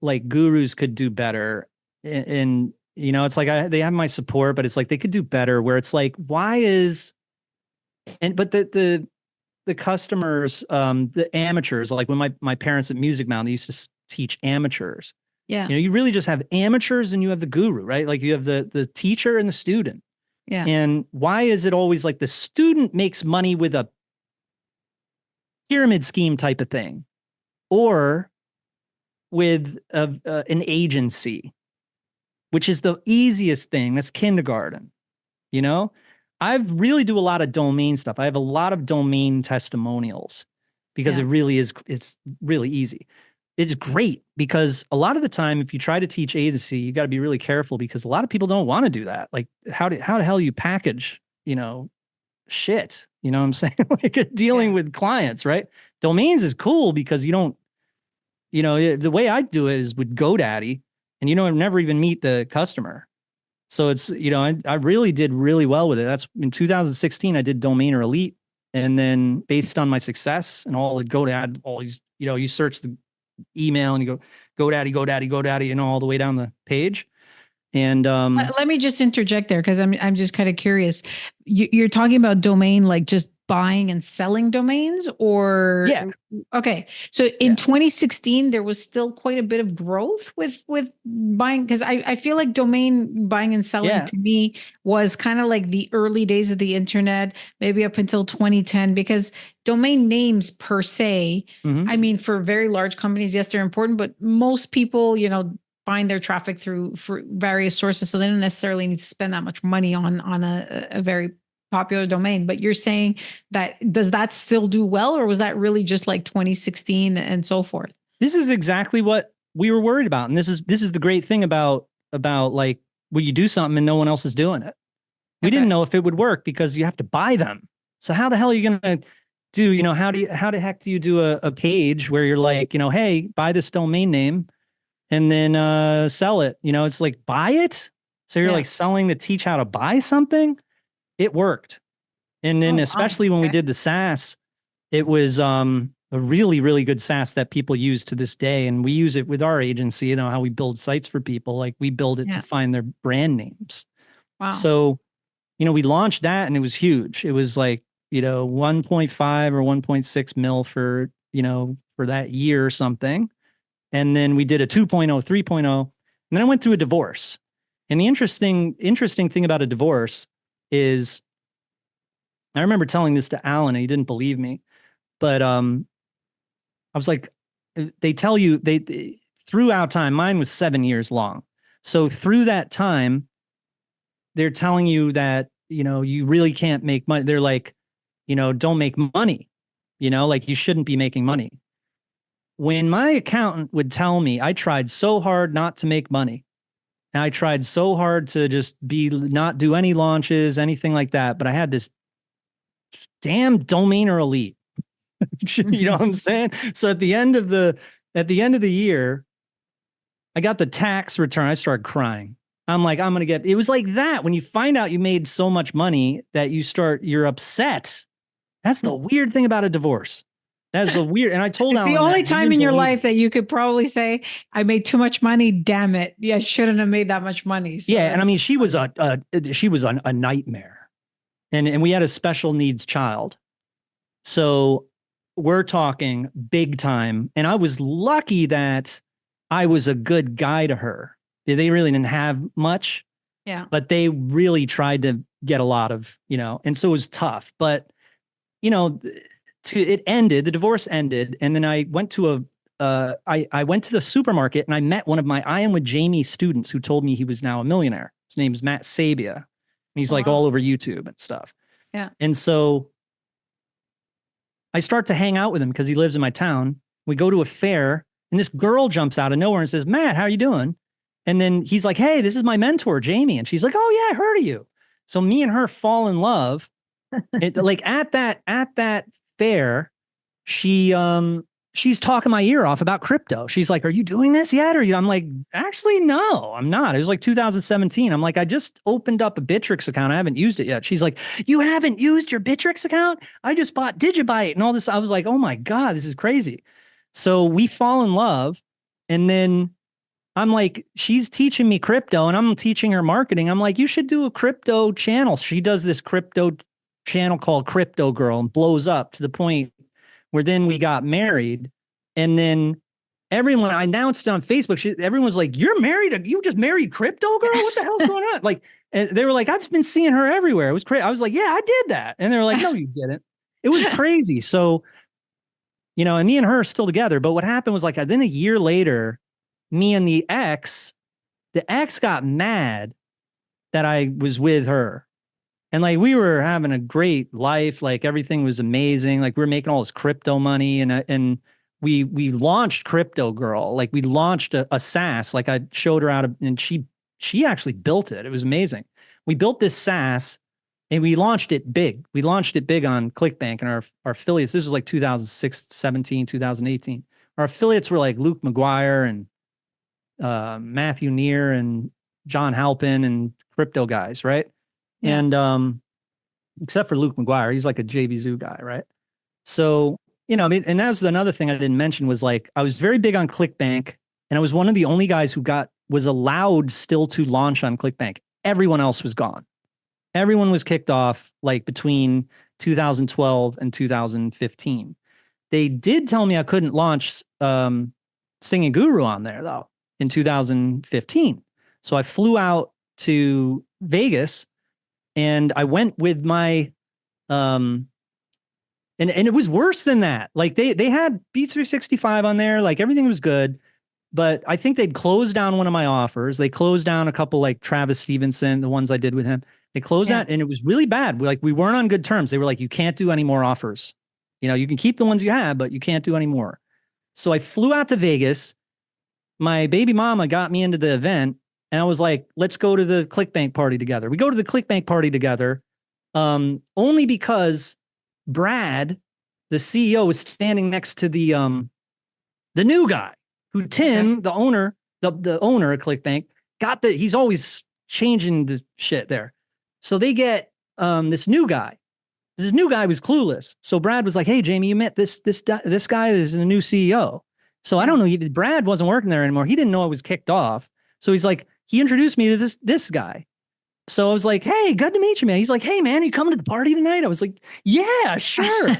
like gurus could do better. And, it's like, they have my support, but it's like, they could do better where it's like, why is, but the customers, the amateurs, like when my parents at Music Mountain, they used to teach amateurs. Yeah. You really just have amateurs and you have the guru, right? Like you have the teacher and the student. Yeah. And why is it always like the student makes money with a pyramid scheme type of thing or with an agency, which is the easiest thing? That's kindergarten, you know? I really do a lot of domain stuff. I have a lot of domain testimonials. because it really is, it's really easy. It's great because a lot of the time, if you try to teach agency, you got to be really careful because a lot of people don't want to do that. Like how the hell you package, shit, you know what I'm saying? Like dealing with clients, right? Domains is cool because you don't, the way I do it is with GoDaddy and never even meet the customer. So it's, I really did really well with it. That's in 2016, I did Domainer Elite. And then based on my success and all the GoDaddy, all these, you search the email and you go GoDaddy, GoDaddy, GoDaddy, all the way down the page. And let me just interject there because I'm just kind of curious. You're talking about domain like just buying and selling domains, or yeah. Okay, so in 2016 there was still quite a bit of growth with buying, because I feel like domain buying and selling to me was kind of like the early days of the internet, maybe up until 2010, because domain names per se, I mean, for very large companies, yes, they're important, but most people, find their traffic through various sources, so they don't necessarily need to spend that much money on a very popular domain. But you're saying that, does that still do well, or was that really just like 2016 and so forth? This is exactly what we were worried about, and this is the great thing about like when you do something and no one else is doing it. We didn't know if it would work because you have to buy them. So how the hell are you gonna do? How the heck do you do a page where you're like, hey, buy this domain name and then sell it? It's like, buy it. So you're like selling to teach how to buy something. It worked. And then especially when we did the SaaS, it was a really, really good SaaS that people use to this day. And we use it with our agency, how we build sites for people. Like we build it to find their brand names. Wow. So, we launched that and it was huge. It was like, 1.5 or 1.6 mil for, for that year or something. And then we did a 2.0, 3.0, and then I went through a divorce. And the interesting thing about a divorce is, I remember telling this to Alan and he didn't believe me, but I was like, they tell you throughout time, mine was 7 years long. So through that time, they're telling you that, you really can't make money. They're like, don't make money, like you shouldn't be making money. When my accountant would tell me, I tried so hard not to make money. And I tried so hard to just not do any launches, anything like that. But I had this damn Domainer Elite. You know what I'm saying? So at the end of the year, I got the tax return. I started crying. I'm like, it was like that. When you find out you made so much money that you're upset. That's the weird thing about a divorce. That's the weird. And I told it's Alan the only time in your life that you could probably say, I made too much money. Damn it. Yeah. I shouldn't have made that much money. So yeah. And I mean, she was a nightmare, and we had a special needs child. So we're talking big time. And I was lucky that I was a good guy to her. They really didn't have much. Yeah. But they really tried to get a lot of, and so it was tough. But, it ended, the divorce ended. And then I went to I went to the supermarket and I met one of my I Am With Jamie students who told me he was now a millionaire. His name is Matt Sabia. And he's like all over YouTube and stuff. Yeah. And so I start to hang out with him because he lives in my town. We go to a fair and this girl jumps out of nowhere and says, Matt, how are you doing? And then he's like, hey, this is my mentor, Jamie. And she's like, oh yeah, I heard of you. So me and her fall in love. Like at that fair, she's talking my ear off about crypto. She's like, are you doing this yet? I'm like, actually, no, I'm not. It was like 2017. I'm like, I just opened up a Bittrex account. I haven't used it yet. She's like, you haven't used your Bittrex account? I just bought Digibyte and all this. I was like, oh my God, this is crazy. So we fall in love. And then I'm like, she's teaching me crypto and I'm teaching her marketing. I'm like, you should do a crypto channel. She does this crypto channel called Crypto Girl and blows up to the point where then we got married. And then everyone, I announced it on Facebook. Everyone's like, you're married? You just married Crypto Girl? What the hell's going on? Like, and they were like, I've been seeing her everywhere. It was crazy. I was like, yeah, I did that. And they were like, no, you didn't. It was crazy. So, and me and her are still together. But what happened was like, then a year later, me and the ex got mad that I was with her. And like we were having a great life, like everything was amazing. Like we were making all this crypto money, and we launched Crypto Girl. Like we launched a SaaS. Like I showed her and she actually built it. It was amazing. We built this SaaS and we launched it big. We launched it big on ClickBank, and our affiliates. This was like 2006, 17, 2018. Our affiliates were like Luke McGuire and Matthew Neer and John Halpin and crypto guys, right? Yeah. And except for Luke McGuire, he's like a JV Zoo guy, right? So, I mean, and that was another thing I didn't mention was like I was very big on ClickBank, and I was one of the only guys who was allowed still to launch on ClickBank. Everyone else was gone. Everyone was kicked off like between 2012 and 2015. They did tell me I couldn't launch Singing Guru on there though in 2015. So I flew out to Vegas and I went with my and it was worse than that. Like they had Beats 365 on there, like everything was good, but I think they'd closed down one of my offers. They closed down a couple like Travis Stevenson, the ones I did with him. They closed out and it was really bad. We weren't on good terms. They were like, you can't do any more offers. You can keep the ones you have, but you can't do any more. So I flew out to Vegas. My baby mama got me into the event and I was like, let's go to the ClickBank party together. We go to the ClickBank party together only because Brad, the CEO, was standing next to the new guy who Tim, the owner of ClickBank, he's always changing the shit there. So they get this new guy. This new guy was clueless. So Brad was like, hey, Jamie, you met this guy is the new CEO. So I don't know. Brad wasn't working there anymore. He didn't know I was kicked off. So he's like, he introduced me to this guy. So I was like, hey, good to meet you, man. He's like, hey, man, you coming to the party tonight? I was like, yeah, sure.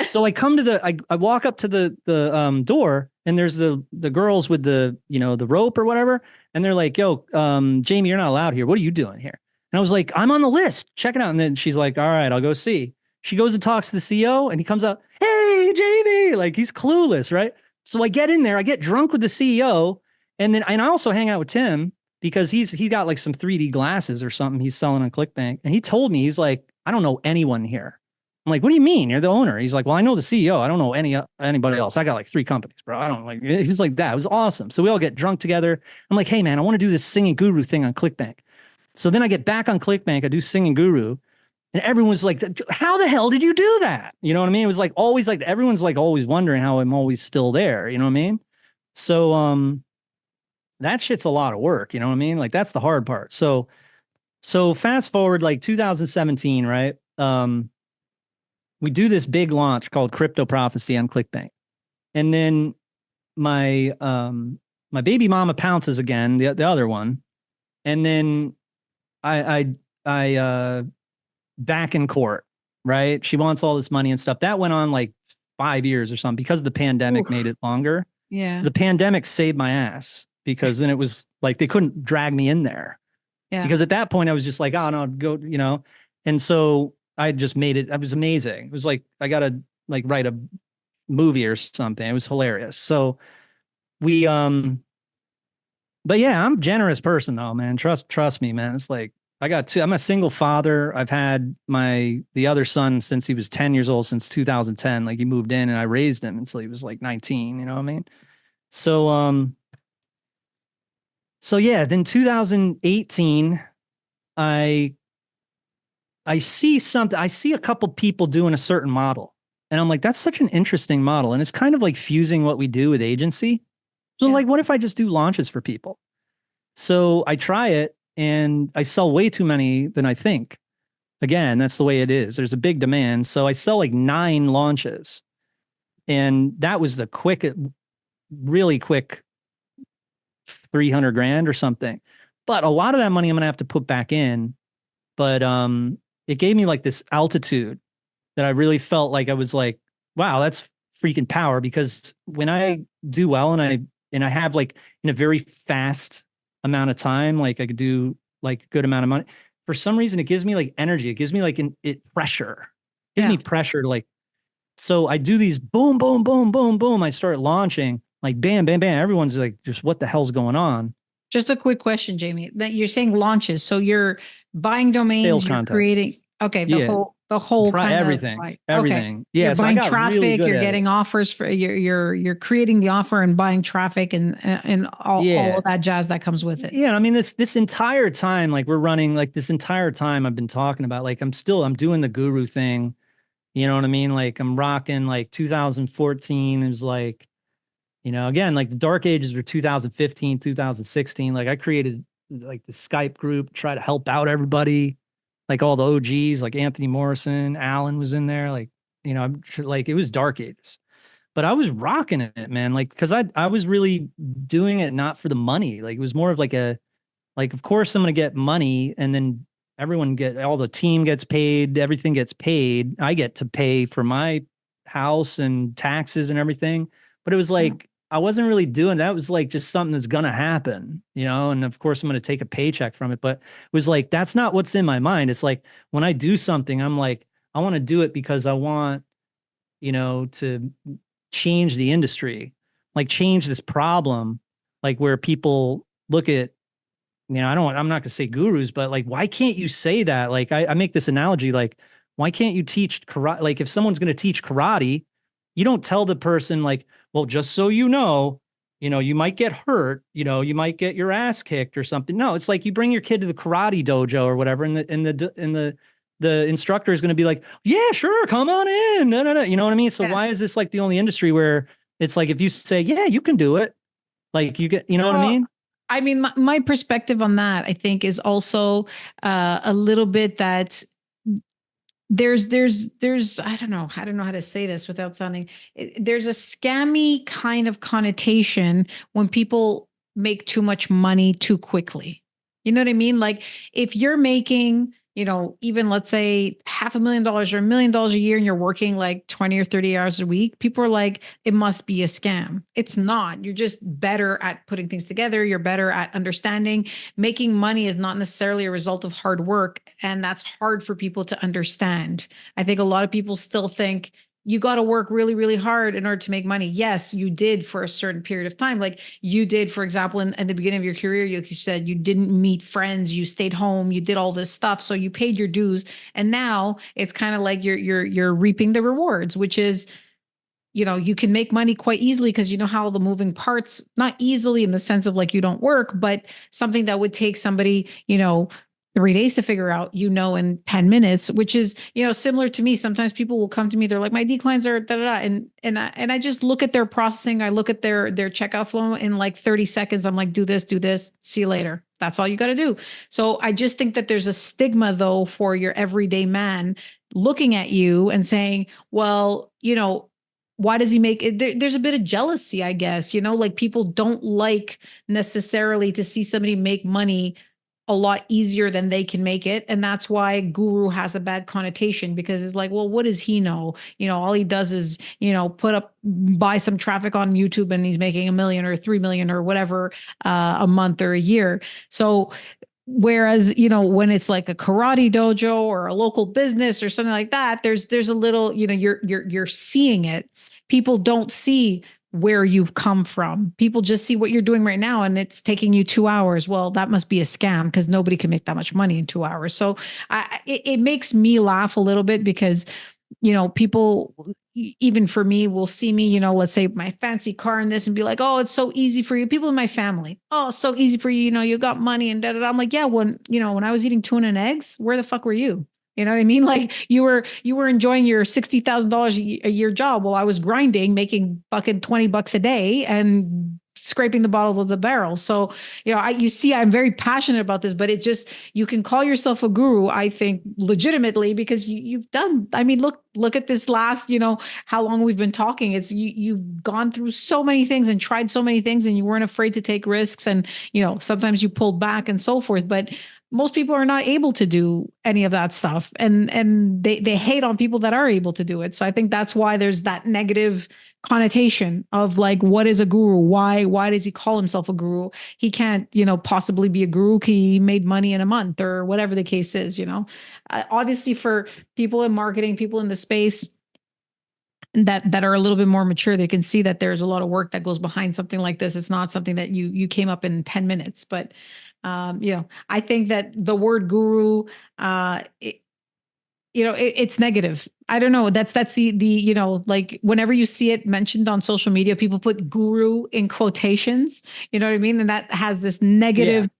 So I come to I walk up to the door and there's the girls with the rope or whatever. And they're like, yo, Jamie, you're not allowed here. What are you doing here? And I was like, I'm on the list. Check it out. And then she's like, all right, I'll go see. She goes and talks to the CEO and he comes out, hey, Jamie, like he's clueless, right? So I get in there, I get drunk with the CEO. And I also hang out with Tim because he got like some 3D glasses or something he's selling on ClickBank. And he told me, he's like, I don't know anyone here. I'm like, what do you mean? You're the owner. He's like, well, I know the CEO. I don't know anybody else. I got like 3 companies, bro. I don't he's like that. It was awesome. So we all get drunk together. I'm like, hey man, I want to do this Singing Guru thing on ClickBank. So then I get back on ClickBank. I do Singing Guru. And everyone's like, how the hell did you do that? You know what I mean? It was like always like everyone's like always wondering how I'm always still there. You know what I mean? So that shit's a lot of work. You know what I mean? Like that's the hard part. So fast forward like 2017, right? We do this big launch called Crypto Prophecy on ClickBank. And then my baby mama pounces again, the other one. And then I back in court, right? She wants all this money and stuff. That went on like 5 years or something because the pandemic made it longer. Yeah. The pandemic saved my ass because then it was like they couldn't drag me in there. Yeah. Because at that point I was just like, oh no, go, And so I just made it. It was amazing. It was like I gotta like write a movie or something. It was hilarious. So we but yeah, I'm a generous person though, man. Trust me, man. It's like I'm a single father. I've had the other son since he was 10 years old, since 2010. Like he moved in and I raised him until he was like 19, you know what I mean? So, yeah, then 2018, I see something, I see a couple people doing a certain model and I'm like, that's such an interesting model. And it's kind of like fusing what we do with agency. So like, what if I just do launches for people? So I try it. And I sell way too many than I think. Again, that's the way it is. There's a big demand. So I sell like 9 launches. And that was the really quick 300 grand or something. But a lot of that money I'm going to have to put back in. But it gave me like this altitude that I really felt like I was like, wow, that's freaking power. Because when I do well and I have like in a very fast amount of time, like I could do like a good amount of money. For some reason, it gives me like energy. It gives me like pressure. It gives me pressure to like, so I do these boom, boom, boom, boom, boom. I start launching like bam, bam, bam. Everyone's like, just what the hell's going on? Just a quick question, Jamie, that you're saying launches. So you're buying domains, sales you're contests. creating. Okay, Yeah, the whole kind of everything, like, okay. everything. You're Yeah, so I buying got really traffic, good you're at it. getting offers for you're creating the offer and buying traffic and all Yeah. of that jazz that comes with it. Yeah, I mean this entire time, like we're running, like this entire time I've been talking about, like I'm doing the guru thing. You know what I mean? Like I'm rocking like 2014 is like, again, like the dark ages were 2015, 2016. Like I created like the Skype group, try to help out everybody, like all the OGs, like Anthony Morrison, Alan was in there, like, I'm sure like it was dark ages. But I was rocking it, man. Like, cause I was really doing it not for the money. Like it was more of like, of course I'm gonna get money and then all the team gets paid, everything gets paid. I get to pay for my house and taxes and everything. But it was Yeah. like I wasn't really doing that. It was like just something that's gonna happen, and of course I'm gonna take a paycheck from it. But it was like that's not what's in my mind. It's like when I do something, I'm like, I want to do it because I want, to change the industry, like change this problem, like where people look at, I'm not gonna say gurus, but like, why can't you say that? Like, I make this analogy, like, why can't you teach karate? Like, if someone's gonna teach karate, you don't tell the person, like, well, just so you might get hurt, you might get your ass kicked or something. No, it's like you bring your kid to the karate dojo or whatever, and the instructor is gonna be like, yeah, sure, come on in. No, no, no. You know what I mean? So Yeah. why is this like the only industry where it's like if you say, yeah, you can do it, like you know what I Well, mean? I mean, my perspective on that, I think, is also a little bit that there's I don't know how to say this without sounding there's a scammy kind of connotation when people make too much money too quickly. You know what I mean? Like if you're making, even let's say $500,000 or $1 million a year and you're working like 20 or 30 hours a week, people are like, it must be a scam. It's not. You're just better at putting things together. You're better at understanding. Making money is not necessarily a result of hard work, and that's hard for people to understand. I think a lot of people still think you got to work really, really hard in order to make money. Yes, you did for a certain period of time. Like you did, for example, in the beginning of your career, you said you didn't meet friends, you stayed home, you did all this stuff, so you paid your dues, and now it's kind of like you're reaping the rewards, which is, you can make money quite easily because you know how the moving parts, not easily in the sense of like you don't work, but something that would take somebody, 3 days to figure out, in 10 minutes, which is, similar to me. Sometimes people will come to me, they're like, my declines are da da da. And I just look at their processing, I look at their checkout flow in like 30 seconds. I'm like, do this, see you later. That's all you got to do. So I just think that there's a stigma though for your everyday man looking at you and saying, well, why does he make it? There's a bit of jealousy, I guess, like people don't like necessarily to see somebody make money a lot easier than they can make it. And that's why guru has a bad connotation, because it's like, well, what does he know? All he does is, buy some traffic on YouTube and he's making 1 million or 3 million or whatever a month or a year. So whereas, when it's like a karate dojo or a local business or something like that, there's a little, you're seeing it. People don't see where you've come from. People just see what you're doing right now and it's taking you 2 hours. Well, that must be a scam because nobody can make that much money in 2 hours. So it makes me laugh a little bit because, people, even for me, will see me, let's say my fancy car and this and be like, oh, it's so easy for you. People in my family, oh, it's so easy for you. You got money and da da da. I'm like, yeah, when I was eating tuna and eggs, where the fuck were you? You know what I mean? Like you were enjoying your $60,000 a year job while I was grinding, making fucking $20 a day and scraping the bottom of the barrel. So, you see, I'm very passionate about this, but it just, you can call yourself a guru, I think, legitimately, because you've done, I mean, look at this last, how long we've been talking. It's you've gone through so many things and tried so many things and you weren't afraid to take risks. And, sometimes you pulled back and so forth, but most people are not able to do any of that stuff, and they hate on people that are able to do it. So I think that's why there's that negative connotation of like, what is a guru? Why does he call himself a guru? He can't, possibly be a guru. He made money in a month or whatever the case is. Obviously for people in marketing, people in the space that are a little bit more mature, they can see that there's a lot of work that goes behind something like this. It's not something that you came up in 10 minutes. But I think that the word guru, it's negative. I don't know. That's the like whenever you see it mentioned on social media, people put guru in quotations. You know what I mean? And that has this Yeah. negative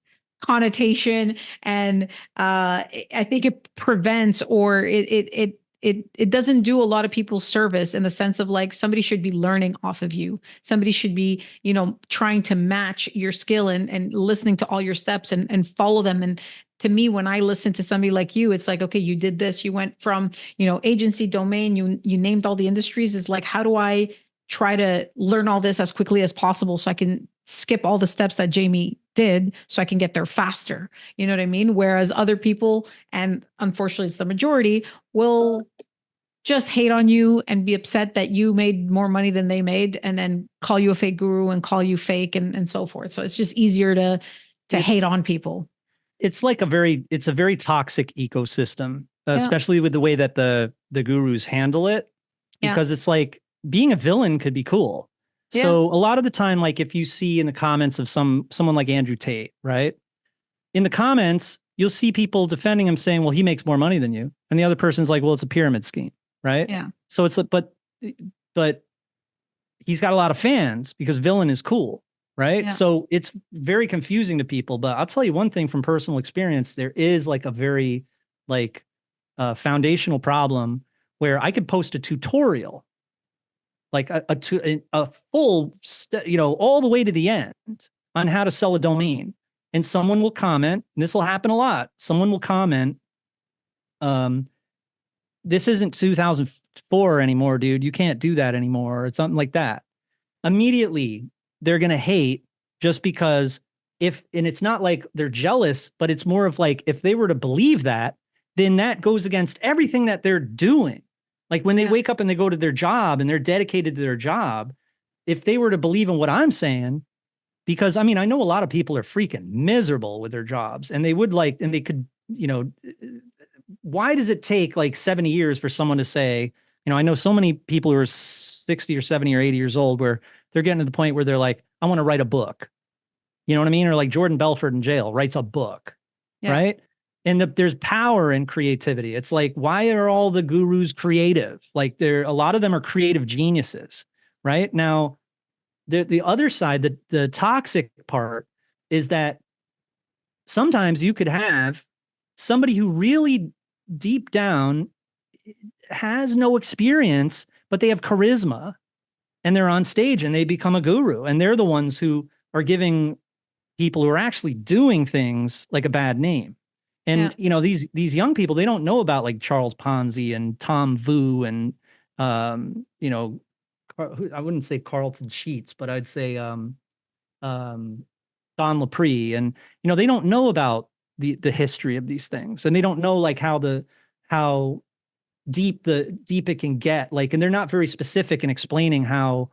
connotation, and I think it prevents, or it doesn't do a lot of people service, in the sense of like somebody should be learning off of you. Somebody should be, trying to match your skill, and listening to all your steps, and follow them. And to me, when I listen to somebody like you, it's like, okay, you did this, you went from, agency, domain, you named all the industries. Is like, how do I try to learn all this as quickly as possible so I can skip all the steps that Jamie did so I can get there faster? You know what I mean? Whereas other people, and unfortunately it's the majority, will just hate on you and be upset that you made more money than they made, and then call you a fake guru and call you fake, and so forth. So it's just easier to hate It's on people. it's a very toxic ecosystem, Yeah. especially with the way that the gurus handle it, Yeah. because it's like being a villain could be cool. Yeah. So a lot of the time, like if you see in the comments of someone like Andrew Tate, right? In the comments, you'll see people defending him saying, well, he makes more money than you. And the other person's like, well, it's a pyramid scheme, right? Yeah. So it's but he's got a lot of fans because villain is cool, right? Yeah. So it's very confusing to people. But I'll tell you one thing from personal experience: there is like a very like foundational problem where I could post a tutorial, like a full, all the way to the end on how to sell a domain, and someone will comment. And this will happen a lot. Someone will comment, um, "This isn't 2004 anymore, dude. You can't do that anymore," or something like that. Immediately they're going to hate, just because and it's not like they're jealous, but it's more of like, if they were to believe that, then that goes against everything that they're doing. Like when they wake up and they go to their job and they're dedicated to their job, if they were to believe in what I'm saying, because I mean, I know a lot of people are freaking miserable with their jobs, and they could, why does it take like 70 years for someone to say, I know so many people who are 60 or 70 or 80 years old where they're getting to the point where they're like, I want to write a book. You know what I mean? Or like Jordan Belfort in jail writes a book, Yeah. right? And there's power in creativity. It's like, why are all the gurus creative? Like a lot of them are creative geniuses, right? Now, the other side, the toxic part, is that sometimes you could have somebody who really deep down has no experience, but they have charisma, and they're on stage and they become a guru, and they're the ones who are giving people who are actually doing things like a bad name. And these young people, they don't know about like Charles Ponzi and Tom Vu and um, you know, I wouldn't say Carlton Sheets, but I'd say um, Don Lapre, and they don't know about the history of these things, and they don't know like how deep it can get, like, and they're not very specific in explaining how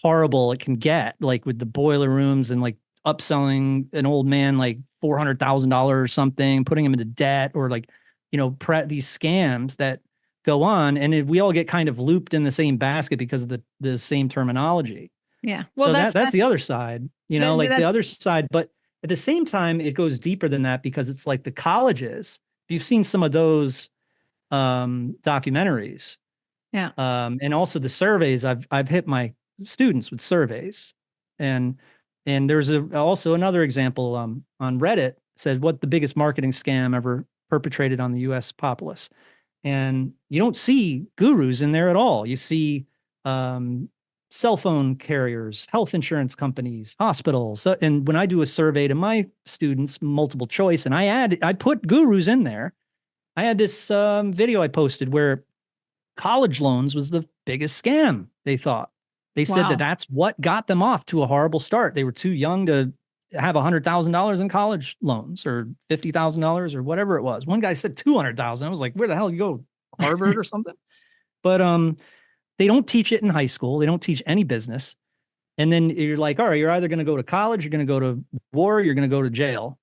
horrible it can get, like with the boiler rooms and like upselling an old man like $400,000 or something, putting him into debt, or like these scams that go on, and we all get kind of looped in the same basket because of the same terminology. Yeah. Well, So that's the other side, like the other side. But at the same time, it goes deeper than that, because it's like the colleges. If you've seen some of those documentaries, yeah. And also the surveys, I've hit my students with surveys, and there's also another example on Reddit, said, what the biggest marketing scam ever perpetrated on the U.S. populace. And you don't see gurus in there at all. You see cell phone carriers, health insurance companies, hospitals. So, and when I do a survey to my students, multiple choice, and I put gurus in there. I had this video I posted where college loans was the biggest scam. They said that Wow. that's what got them off to a horrible start. They were too young to have $100,000 in college loans, or $50,000, or whatever it was. One guy said 200,000. I was like, where the hell you go? Harvard or something? But they don't teach it in high school. They don't teach any business. And then you're like, all right, you're either going to go to college, you're going to go to war, you're going to go to jail.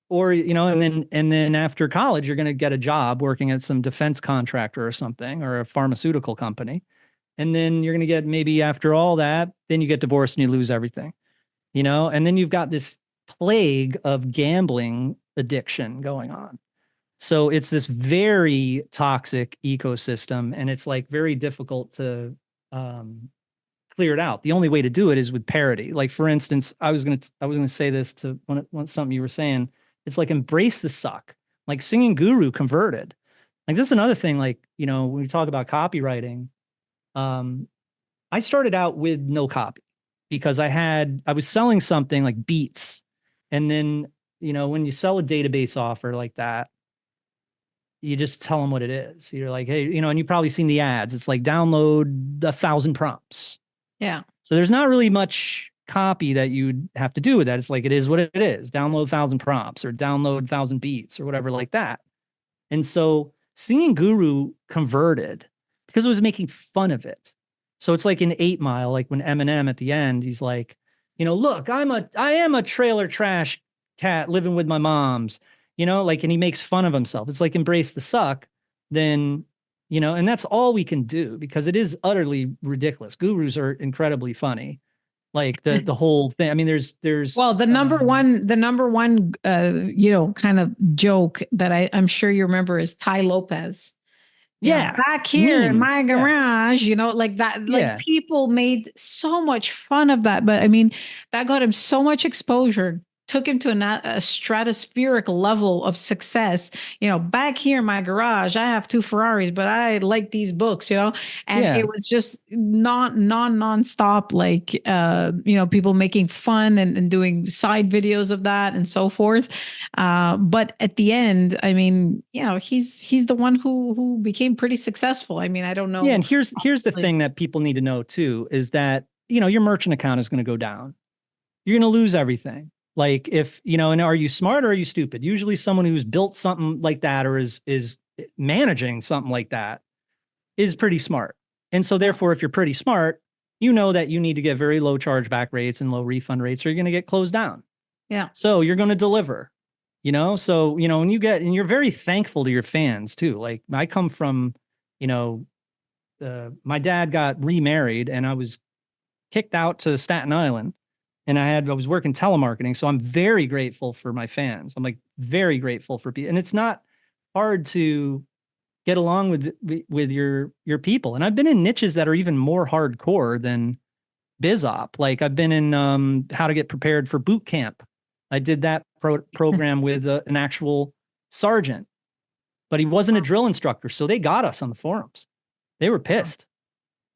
Or, and then after college, you're going to get a job working at some defense contractor or something, or a pharmaceutical company. And then you're going to get, maybe after all that, then you get divorced and you lose everything, and then you've got this plague of gambling addiction going on. So it's this very toxic ecosystem, and it's like very difficult to um, clear it out. The only way to do it is with parody. Like for instance, I was gonna say this to something you were saying. It's like embrace the suck. Like Singing Guru converted. Like this is another thing. Like when we talk about copywriting, um, I started out with no copy because I was selling something like beats, and then when you sell a database offer like that, you just tell them what it is. You're like, hey, and you've probably seen the ads. It's like download 1,000 prompts. Yeah. So there's not really much copy that you'd have to do with that. It's like it is what it is. Download 1,000 prompts or download 1,000 beats or whatever like that. And so Singing Guru converted because it was making fun of it. So it's like in 8 Mile, like when Eminem at the end, he's like, look, I am a trailer trash cat living with my moms, like, and he makes fun of himself. It's like embrace the suck, then, and that's all we can do because it is utterly ridiculous. Gurus are incredibly funny. Like the whole thing. I mean, there's Well, the number one, kind of joke that I'm sure you remember is Ty Lopez. yeah, Back here in meme. my Yeah. garage, like that, like Yeah. people made so much fun of that. But I mean, that got him so much exposure, took him to a stratospheric level of success. Back here in my garage, I have two Ferraris, but I like these books, and Yeah. it was just nonstop, like, people making fun and doing side videos of that and so forth. But at the end, I mean, he's the one who became pretty successful. I mean, I don't know. Yeah, and here's the honestly. thing that people need to know too is that your merchant account is going to go down. You're going to lose everything. Like if and are you smart or are you stupid? Usually, someone who's built something like that or is managing something like that is pretty smart. And so, therefore, if you're pretty smart, you know that you need to get very low chargeback rates and low refund rates, or you're going to get closed down. Yeah. So you're going to deliver. So when and you're very thankful to your fans too. Like I come from, my dad got remarried and I was kicked out to Staten Island and I was working telemarketing. So I'm very grateful for my fans. I'm like very grateful for people. And it's not hard to get along with your people. And I've been in niches that are even more hardcore than BizOp. Like I've been in how to get prepared for boot camp. I did that program with an actual sergeant, but he wasn't a drill instructor. So they got us on the forums. They were pissed.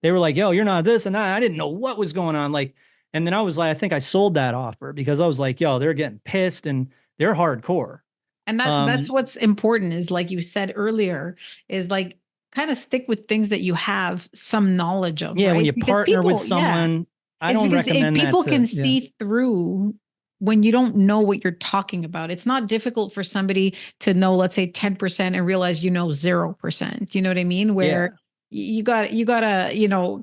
They were like, yo, you're not this and that. I didn't know what was going on. Like, and then I was like, I think I sold that offer because I was like, yo, they're getting pissed and they're hardcore. And that's what's important is, like you said earlier, is like kind of stick with things that you have some knowledge of. Yeah, right? when you Because partner with people, yeah, someone, I it's don't because recommend that people can yeah. see through when you don't know what you're talking about. It's not difficult for somebody to know, let's say 10% and realize 0%. You know what I mean? Where you gotta,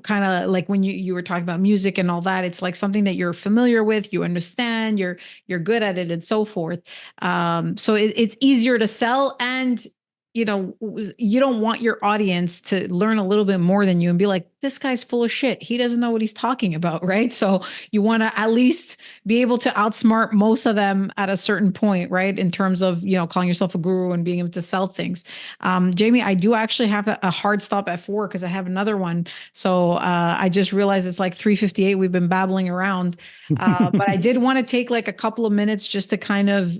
kind of like when you were talking about music and all that, it's like something that you're familiar with, you understand, you're good at it and so forth. So it's easier to sell, and you don't want your audience to learn a little bit more than you and be like, this guy's full of shit. He doesn't know what he's talking about. Right. So you want to at least be able to outsmart most of them at a certain point, right? In terms of, calling yourself a guru and being able to sell things. Jamie, I do actually have a hard stop at 4 because I have another one. So I just realized it's like 3:58. We've been babbling around. But I did want to take like a couple of minutes just to kind of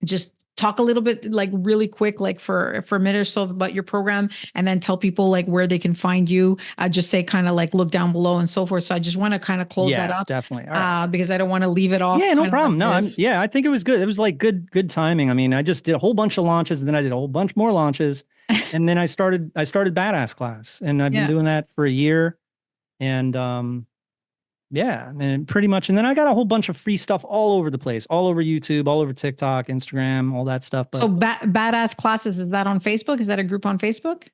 just talk a little bit, like really quick, like for a minute or so about your program, and then tell people like where they can find you. Just say kind of like look down below and so forth. So I just want to kind of close that up. Definitely. All right. Because I don't want to leave it off. Yeah, no problem. Like No, I think it was good. It was like good timing. I mean, I just did a whole bunch of launches and then I did a whole bunch more launches. And then I started Badass Class, and I've been doing that for a year. And yeah, and pretty much. And then I got a whole bunch of free stuff all over the place, all over YouTube, all over TikTok, Instagram, all that stuff. But so Badass Classes, is that on Facebook? Is that a group on Facebook?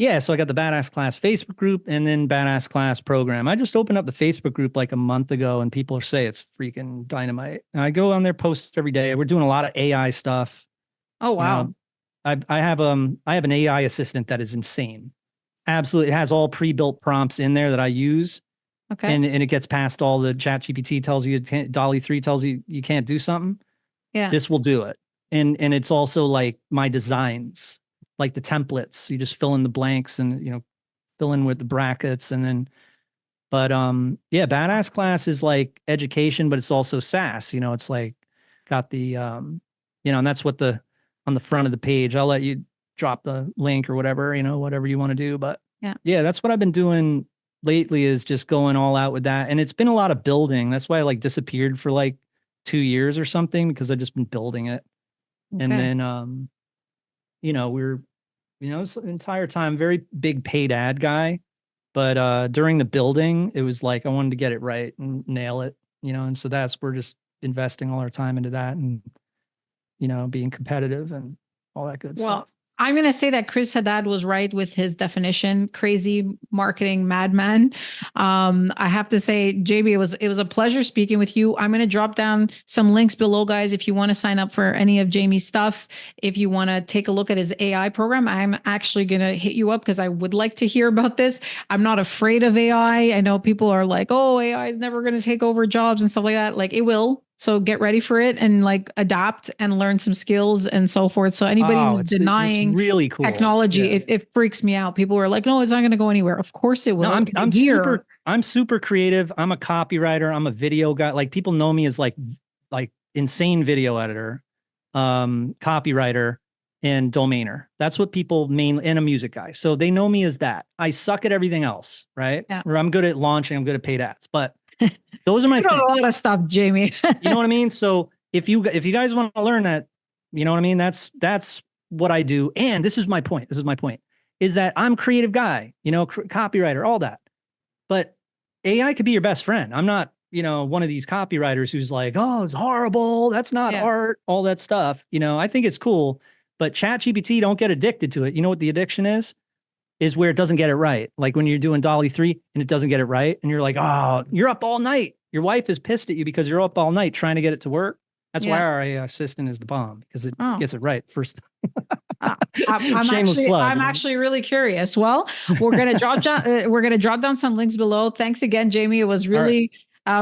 yeah, so I got the Badass Class Facebook group and then Badass Class program. I just opened up the Facebook group like a month ago, and people say it's freaking dynamite. And I go on there, post every day. We're doing a lot of AI stuff. Oh wow. I have an AI assistant that is insane. Absolutely, it has all pre-built prompts in there that I use. Okay. And it gets past all the Chat GPT tells you, Dolly 3 tells you you can't do something. Yeah. This will do it. and it's also like my designs, like the templates. You just fill in the blanks and fill in with the brackets, and then but yeah, badass class is like education, but it's also SaaS. It's like got the and that's what the on the front of the page. I'll let you drop the link or whatever, whatever you want to do. But yeah, that's what I've been doing lately, is just going all out with that. And it's been a lot of building. That's why I like disappeared for like 2 years or something, because I've just been building it. Okay. And then we're this entire time very big paid ad guy. But during the building, it was like I wanted to get it right and nail it, and so we're just investing all our time into that, and being competitive and all that good stuff. I'm going to say that Chris Haddad was right with his definition, crazy marketing madman. I have to say, JB, it was a pleasure speaking with you. I'm going to drop down some links below, guys, if you want to sign up for any of Jamie's stuff. If you want to take a look at his AI program, I'm actually going to hit you up because I would like to hear about this. I'm not afraid of AI. I know people are like, oh, AI is never going to take over jobs and stuff like that. Like, it will. So get ready for it and like adapt and learn some skills and so forth. So anybody who's denying it's really cool technology, it freaks me out. People are like, no, it's not going to go anywhere. Of course it will. No, I'm super creative. I'm a copywriter. I'm a video guy. Like, people know me as like insane video editor, copywriter, and domainer. That's what people mainly, and a music guy. So they know me as that. I suck at everything else, right? Yeah. Or I'm good at launching. I'm good at paid ads, but those are my things. A lot of stuff, Jamie. You know what I mean? So if you guys want to learn that, you know what I mean? That's what I do. And this is my point. Is that I'm a creative guy, copywriter, all that. But AI could be your best friend. I'm not, one of these copywriters who's like, oh, it's horrible. That's not art, all that stuff. I think it's cool, but ChatGPT, don't get addicted to it. You know what the addiction is where it doesn't get it right. Like when you're doing Dolly 3 and it doesn't get it right. And you're like, oh, you're up all night. Your wife is pissed at you because you're up all night trying to get it to work. That's why our AI assistant is the bomb, because it gets it right first. I'm actually really curious. Well, we're gonna drop down some links below. Thanks again, Jamie. It was really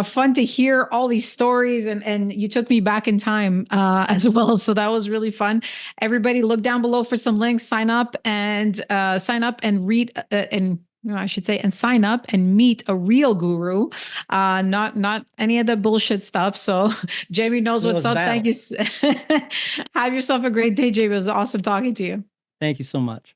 fun to hear all these stories, and you took me back in time as well. So that was really fun. Everybody, look down below for some links. Sign up and read I should say, and sign up and meet a real guru, not any of the bullshit stuff. So Jamie knows what's up. Thank you. Have yourself a great day, Jamie. It was awesome talking to you. Thank you so much.